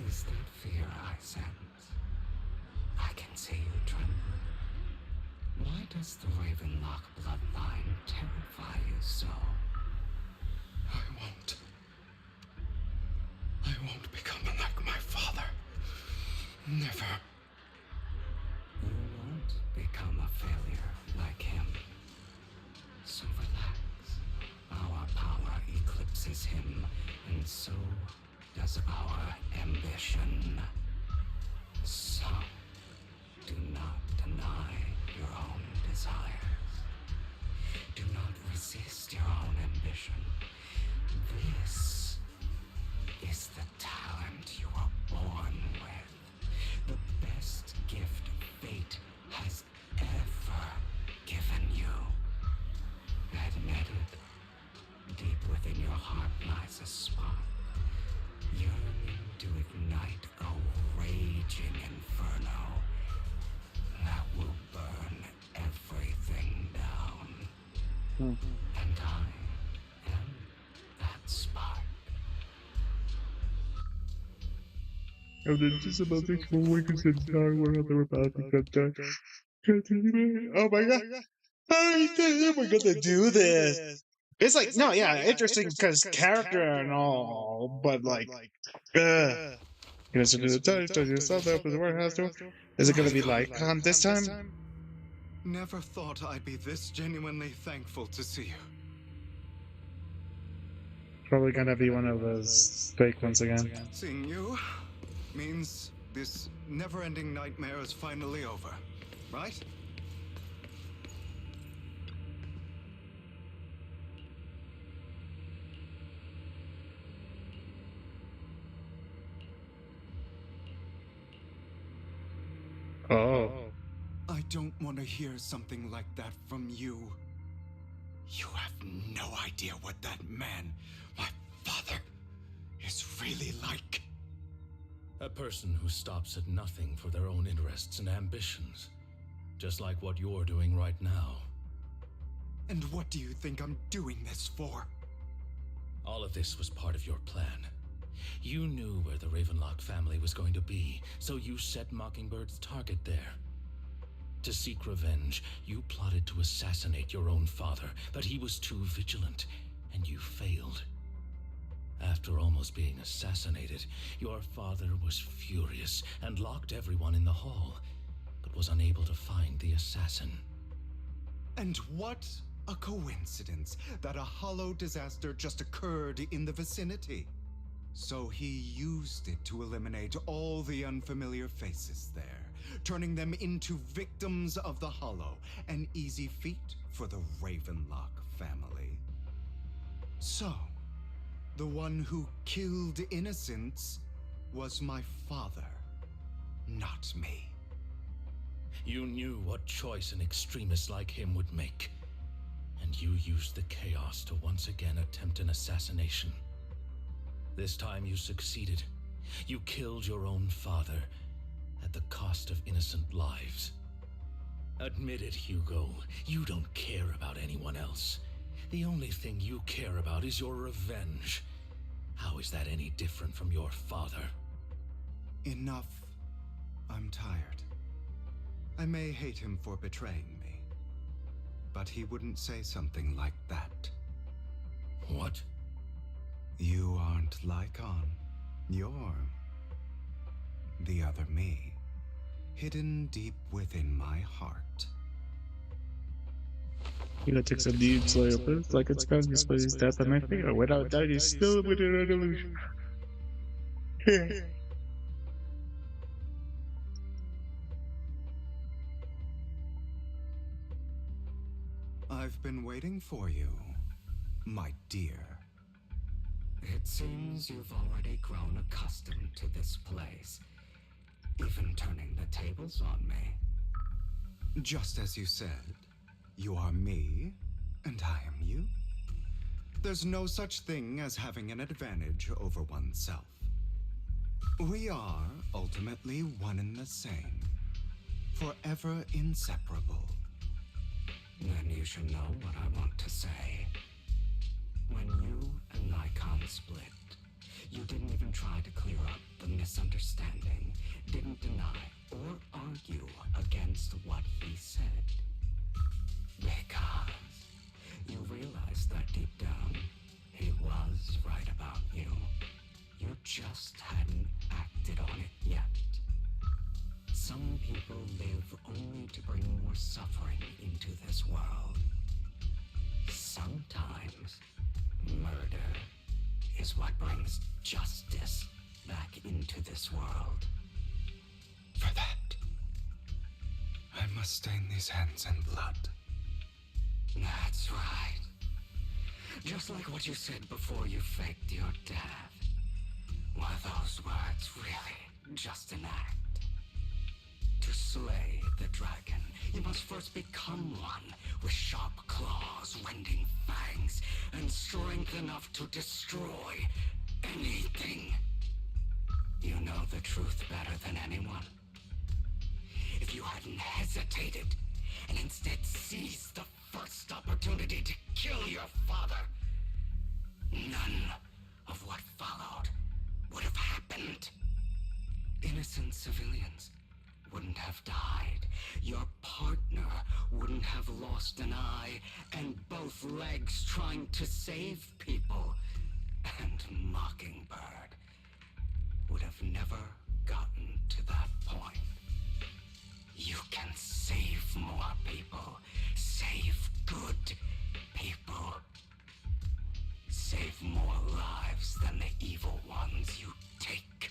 Is that fear I sense? I can see you tremble. Why does the Ravenlock bloodline terrify you so? I won't become like my father. Never. You won't become a failure like him. So relax. Our power eclipses him, and so does our ambition. So, do not deny your own desires. Do not resist your own ambition. This is the talent you were born with. The best gift fate has ever given you. Admit it. Deep within your heart lies a spark, yearning to ignite a raging inferno that will burn everything down. And I am that spark. And then just about 6 more weeks and we're about to cut down. Oh my god! I think we're gonna do this. It's like no, yeah, interesting because character and all, but like, you know, so do the touch, does yourself up as the word has to. Is it gonna be like this time? Never thought I'd be this genuinely thankful to see you. Probably gonna be one of those fake ones again. Seeing you means this never-ending nightmare is finally over, right? Oh. I don't want to hear something like that from you. You have no idea what that man, my father, is really like. A person who stops at nothing for their own interests and ambitions. Just like what you're doing right now. And what do you think I'm doing this for? All of this was part of your plan. You knew where the Ravenlock family was going to be, so you set Mockingbird's target there. To seek revenge, you plotted to assassinate your own father, but he was too vigilant, and you failed. After almost being assassinated, your father was furious and locked everyone in the hall, but was unable to find the assassin. And what a coincidence that a hollow disaster just occurred in the vicinity. So he used it to eliminate all the unfamiliar faces there, turning them into victims of the Hollow, an easy feat for the Ravenlock family. So, the one who killed innocents was my father, not me. You knew what choice an extremist like him would make, and you used the chaos to once again attempt an assassination. This time you succeeded. You killed your own father at the cost of innocent lives. Admit it, Hugo. You don't care about anyone else. The only thing you care about is your revenge. How is that any different from your father? Enough. I'm tired. I may hate him for betraying me, but he wouldn't say something like that. What? You aren't Lycon. You're the other me, hidden deep within my heart. Hugo takes a deep slow breath, like it's bound to split his death on my finger. Without doubt, he's still within an illusion. I've been waiting for you, my dear. It seems you've already grown accustomed to this place, even turning the tables on me. Just as you said, you are me, and I am you. There's no such thing as having an advantage over oneself. We are ultimately one and the same, forever inseparable. Then you should know what I want to say. When you and Lycon split, you didn't even try to clear up the misunderstanding, didn't deny or argue against what he said. Because you realized that deep down, he was right about you. You just hadn't acted on it yet. Some people live only to bring more suffering into this world. Sometimes, murder is what brings justice back into this world. For that, I must stain these hands in blood. That's right. Just like what you said before you faked your death. Were those words really just an act? To slay the dragon, you must first become one, with sharp claws, wending fangs, and strength enough to destroy anything. You know the truth better than anyone. If you hadn't hesitated, and instead seized the first opportunity to kill your father, none of what followed would have happened. Innocent civilians wouldn't have died. Your partner wouldn't have lost an eye and both legs trying to save people. And Mockingbird would have never gotten to that point. You can save more people. Save good people. Save more lives than the evil ones you take.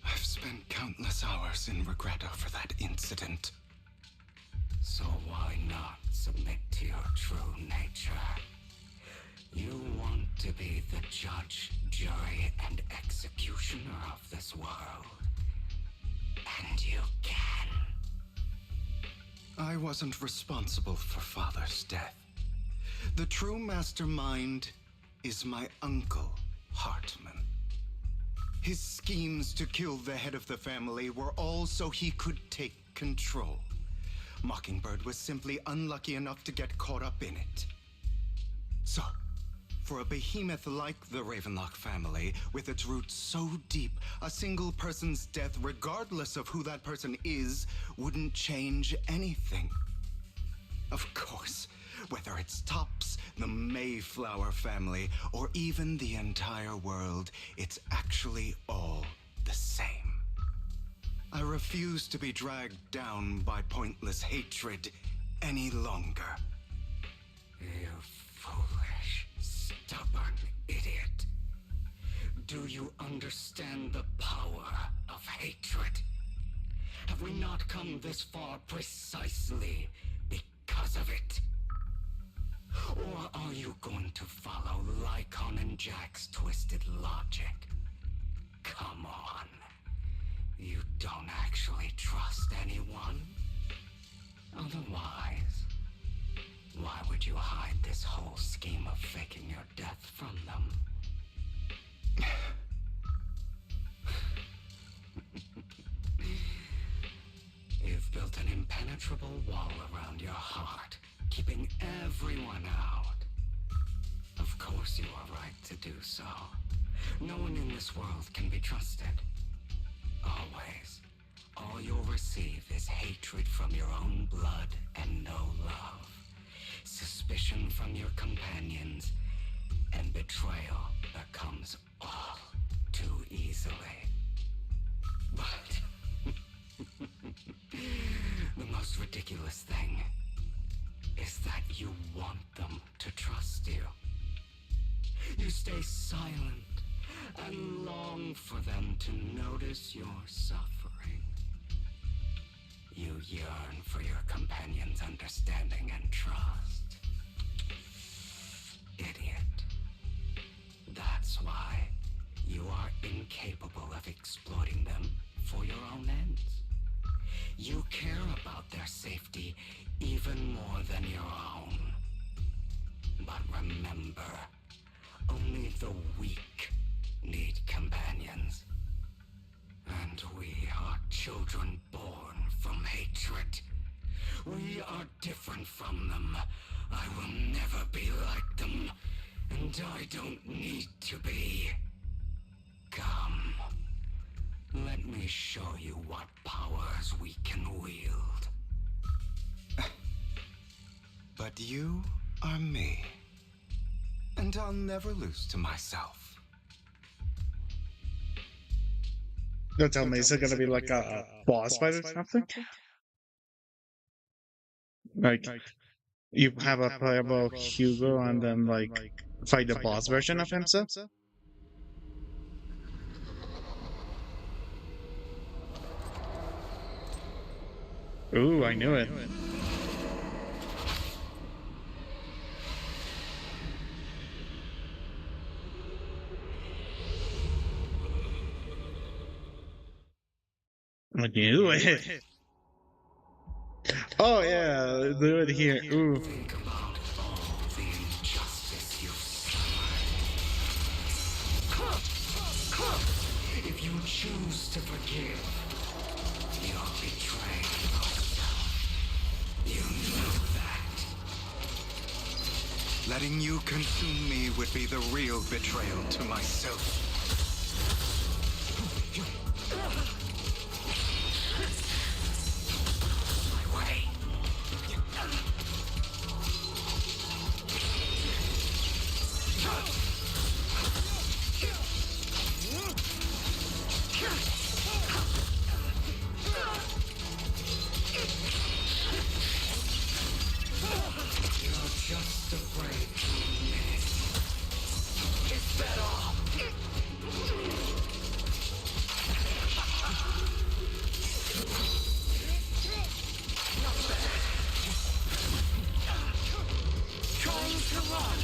I've spent countless hours in regret over that incident. So why not submit to your true nature? You want to be the judge, jury, and executioner of this world. And you can. I wasn't responsible for Father's death. The true mastermind is my uncle, Hartman. His schemes to kill the head of the family were all so he could take control. Mockingbird was simply unlucky enough to get caught up in it. So, for a behemoth like the Ravenlock family, with its roots so deep, a single person's death, regardless of who that person is, wouldn't change anything. Of course, whether it's Tops, the Mayflower family, or even the entire world, it's actually all the same. I refuse to be dragged down by pointless hatred any longer. You foolish, stubborn idiot. Do you understand the power of hatred? Have we not come this far precisely because of it? Or are you going to follow Lycon and Jack's twisted logic? Come on. You don't actually trust anyone? Otherwise, why would you hide this whole scheme of faking your death from them? You've built an impenetrable wall around your heart, keeping everyone out. Of course you are right to do so. No one in this world can be trusted. Always. All you'll receive is hatred from your own blood and no love. Suspicion from your companions, and betrayal that comes all too easily. But the most ridiculous thing is that you want them to trust you. You stay silent and long for them to notice your suffering. You yearn for your companion's understanding and trust. Idiot. That's why you are incapable of exploiting them for your own ends. You care about their safety even more than your own. But remember, only the weak need companions. And we are children born from hatred. We are different from them. I will never be like them, and I don't need to be. Come, let me show you what powers we can wield. But you are me, and I'll never lose to myself. Don't tell me, is it gonna be like a boss fight or something? Like, you have a playable Hugo and then, like, fight the boss version of himself? Ooh, I knew it. I knew it. Oh yeah, do it here. Ooh. Think about all the injustice you've suffered. If you choose to forgive, you're betraying yourself. You know that. Letting you consume me would be the real betrayal to myself. Just afraid to admit it. Is that all? Not bad. Trying to run.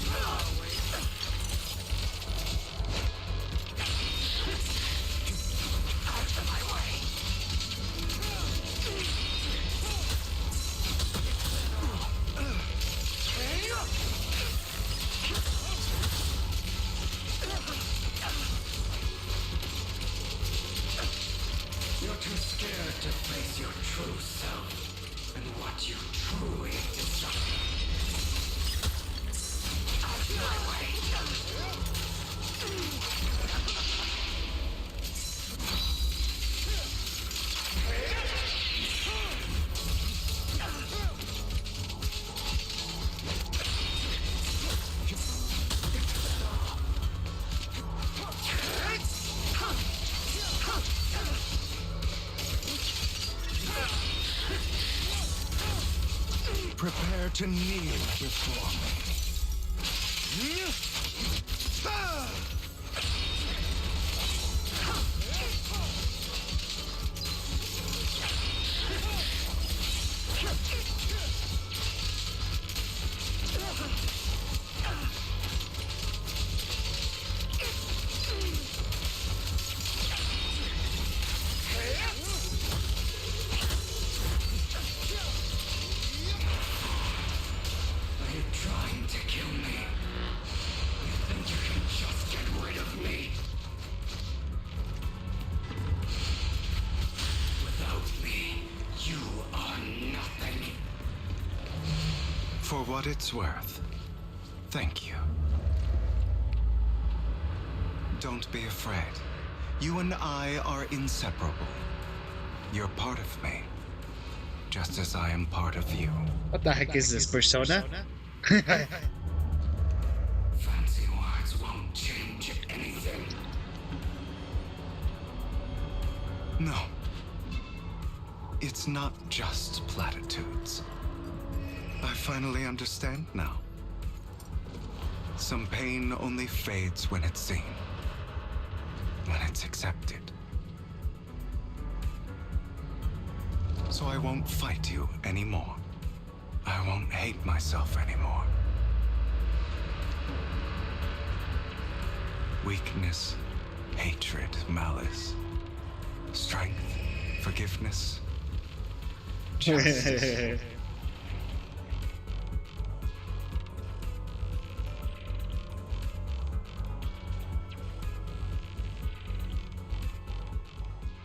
Out of my way. You're too scared to face your true self and what you truly desire. Out of my way. Prepare to kneel before me. For what it's worth, thank you. Don't be afraid. You and I are inseparable. You're part of me, just as I am part of you. What the heck is this, Persona? Fancy words won't change anything. No. It's not just platitudes. I finally understand now. Some pain only fades when it's seen, when it's accepted. So I won't fight you anymore. I won't hate myself anymore. Weakness, hatred, malice, strength, forgiveness, justice.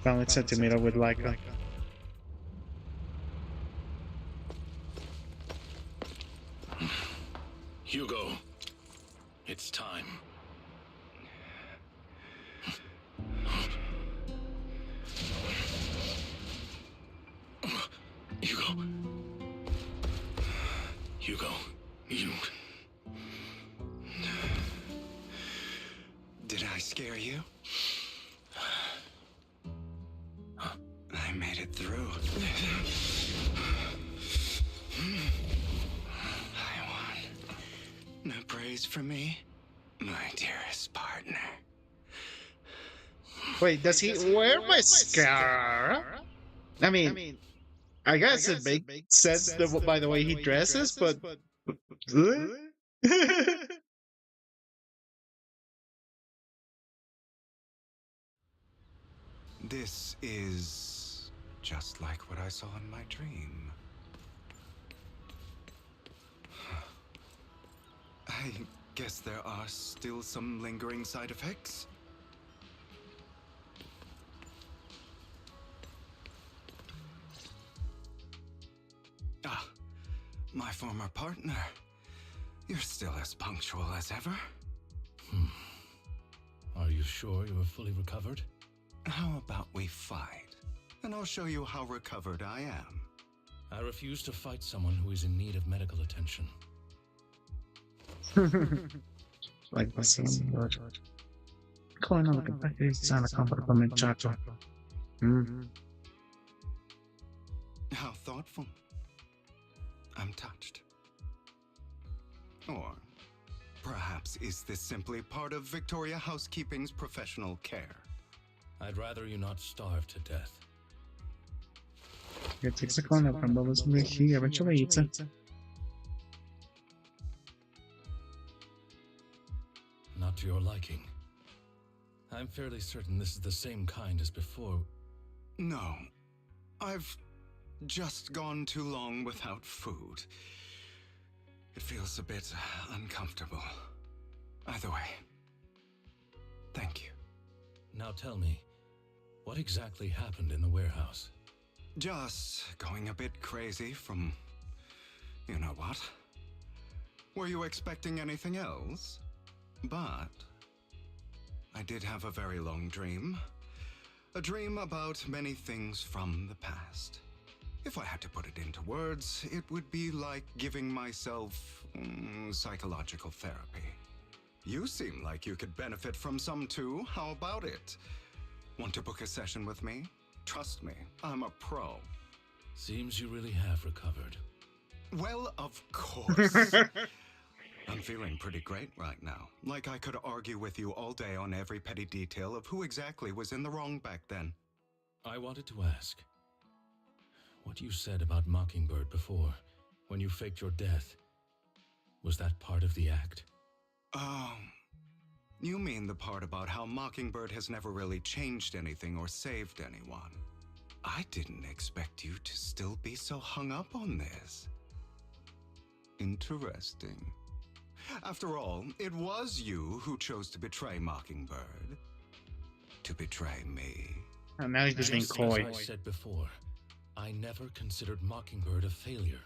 Balance centimeter with Leica. Hugo, it's time. Hugo. Hugo, you... Did I scare you? I made it through. I won. No praise for me, my dearest partner. Wait, does he wear mascara? I mean, I guess it makes sense by the way he dresses, but... This is just like what I saw in my dream. I guess there are still some lingering side effects. Ah, my former partner. You're still as punctual as ever. Are you sure you are fully recovered? How about we fight, and I'll show you how recovered I am. I refuse to fight someone who is in need of medical attention. Like this one, going on the back is a compliment, Chacho. How thoughtful. I'm touched. Or perhaps is this simply part of Victoria Housekeeping's professional care? I'd rather you not starve to death. Я тільки законно пробував зміхи, я вичувається. Not to your liking. I'm fairly certain this is the same kind as before. No. I've just gone too long without food. It feels a bit uncomfortable. Either way, thank you. Now tell me, what exactly happened in the warehouse? Just going a bit crazy from... you know what? Were you expecting anything else? But I did have a very long dream. A dream about many things from the past. If I had to put it into words, it would be like giving myself psychological therapy. You seem like you could benefit from some too. How about it? Want to book a session with me? Trust me, I'm a pro. Seems you really have recovered. Well, of course. I'm feeling pretty great right now. Like I could argue with you all day on every petty detail of who exactly was in the wrong back then. I wanted to ask, what you said about Mockingbird before, when you faked your death, was that part of the act? Oh, you mean the part about how Mockingbird has never really changed anything or saved anyone. I didn't expect you to still be so hung up on this. Interesting. After all, it was you who chose to betray Mockingbird. To betray me. And now he's just being coy. As I said before, I never considered Mockingbird a failure.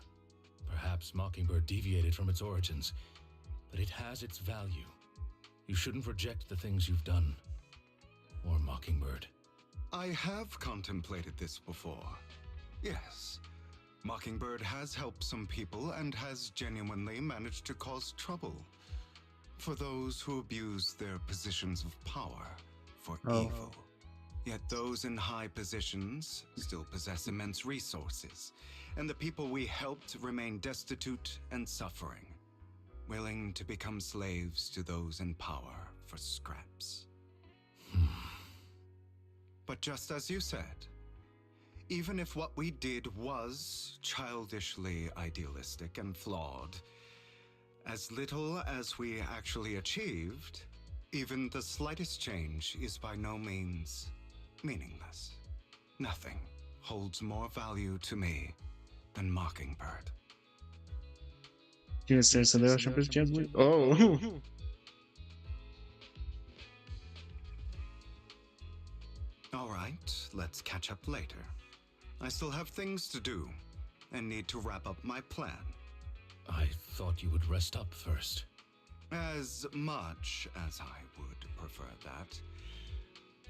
Perhaps Mockingbird deviated from its origins, but it has its value. You shouldn't reject the things you've done. Or Mockingbird. I have contemplated this before. Yes. Mockingbird has helped some people and has genuinely managed to cause trouble for those who abuse their positions of power for evil. Yet those in high positions still possess immense resources, and the people we helped remain destitute and suffering, willing to become slaves to those in power for scraps. But just as you said, even if what we did was childishly idealistic and flawed, as little as we actually achieved, even the slightest change is by no means meaningless. Nothing holds more value to me than Mockingbird. Yes, there's a little shepherd's gently. Oh! All right, let's catch up later. I still have things to do and need to wrap up my plan. I thought you would rest up first. As much as I would prefer that.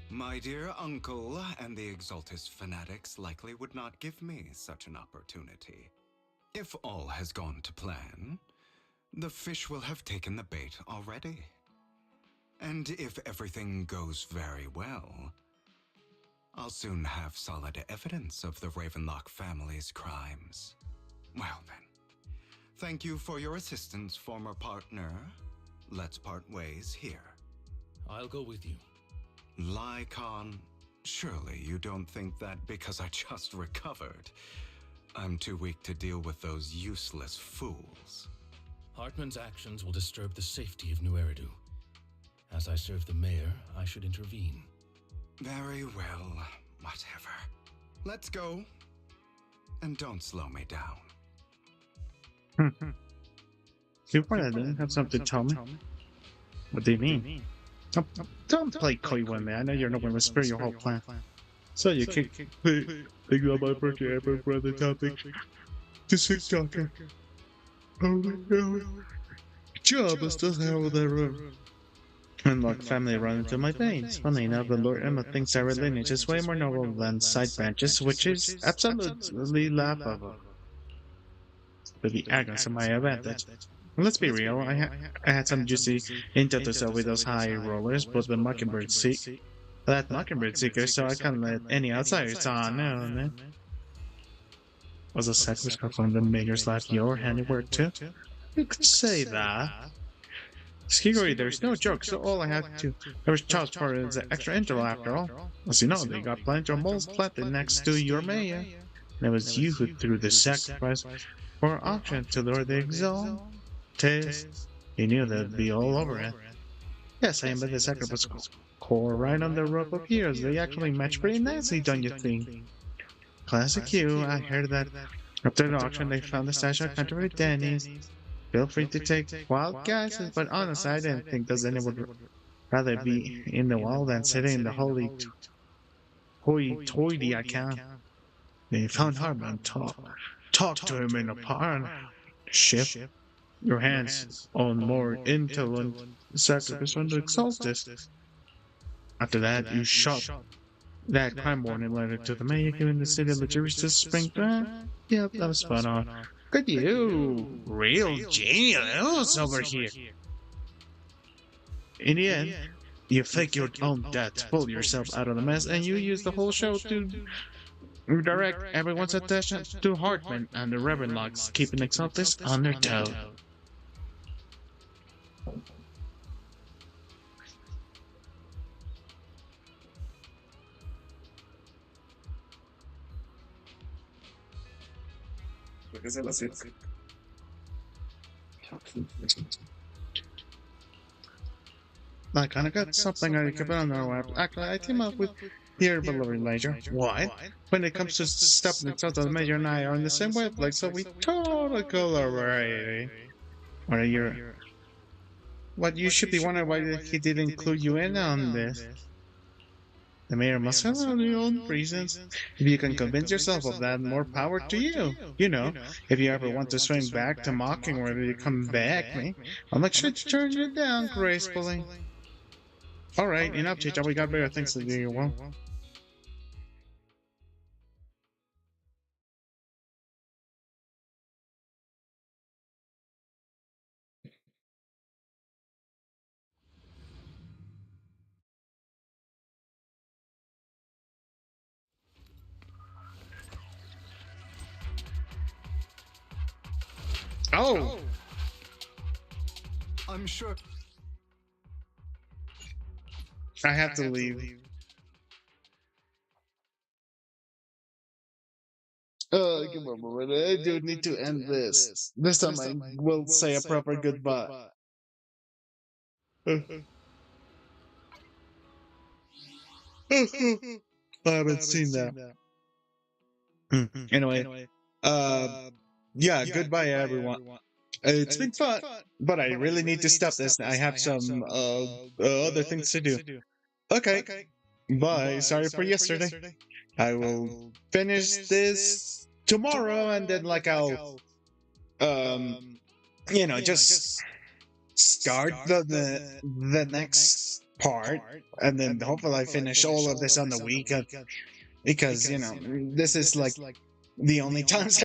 My dear uncle and the Exaltist fanatics likely would not give me such an opportunity. If all has gone to plan, the fish will have taken the bait already. And if everything goes very well, I'll soon have solid evidence of the Ravenlock family's crimes. Well then, thank you for your assistance, former partner. Let's part ways here. I'll go with you. Lycon, surely you don't think that because I just recovered, I'm too weak to deal with those useless fools. Hartman's actions will disturb the safety of New Eridu. As I serve the mayor, I should intervene. Very well, whatever. Let's go. And don't slow me down. You didn't have something to tell me? What do you mean? Don't play coy with me. I know you're not going to whisper your whole plan. So you can think about my birthday, I broke the topic. The sick doctor. Oh my god. Job is still have that room. And like family run into my veins. Funny enough, the Lord Emma thinks our lineage is way more noble than side branches, which is absolutely laughable. But the arrogance of my advantage. Let's be real, I had some juicy intel to sell with those high rollers, but the Mockingbird seeker, so I can't let any outsiders on. No. Was a sacrifice from the mayor's life your handiwork too? You could say that. Skiggery, there's no joke, so all I had to was charge for the extra intel after all. As you know, they got plenty of moles planted next to your mayor. And it was you who threw the sacrifice for auction to lure the Exaltist. You knew they'd be all over it. Yes, I bet the sacrifice core right on the rope of heroes. They actually match pretty nicely, don't you think? Classic you, I heard that after the auction they found the stash of country Denny's. Feel free to take wild guesses, but honestly, I didn't think that anyone would rather be in the wild than sitting in the hoity-toity account. They found Hartman. Talk to him in a partnership. Your hands on more intel and sacrifice on the Exaltist. After that, you shot that crime warning letter to the mayor, giving the city luxuries to spring back. Yep, that was spot on. Good you, real genius over here. In the end, you fake your own death, pull yourself out of the mess, and you use the whole show to direct everyone's attention to Hartman and the Ravenlocks, keeping Exaltist on their toe. I kinda got something I can put on our web. Actually, I team up with your beloved Major. Why? When it comes to stopping the the Major and I are on the same wavelength, so we totally collaborate. What are your... What you should be wondering why he didn't include you in on this. The mayor must have their own reasons. If you can convince yourself of that, more power to you. You know, if you ever want to swing back to mocking whether you come back me, I'll make sure to turn you down gracefully. Alright, enough chit chat, we got better things to do, well. Oh! I'm sure. I have to leave. Give a moment. I do need to end this. This time I will say a proper goodbye. I haven't seen that. Anyway, yeah, goodbye, everyone. It's been fun, but I really need to stop this. I have some other things to do. Okay, bye. Sorry for yesterday. I will finish this tomorrow, and then like I'll just start the next part, and then hopefully I finish all of this on the weekend because this is like the only times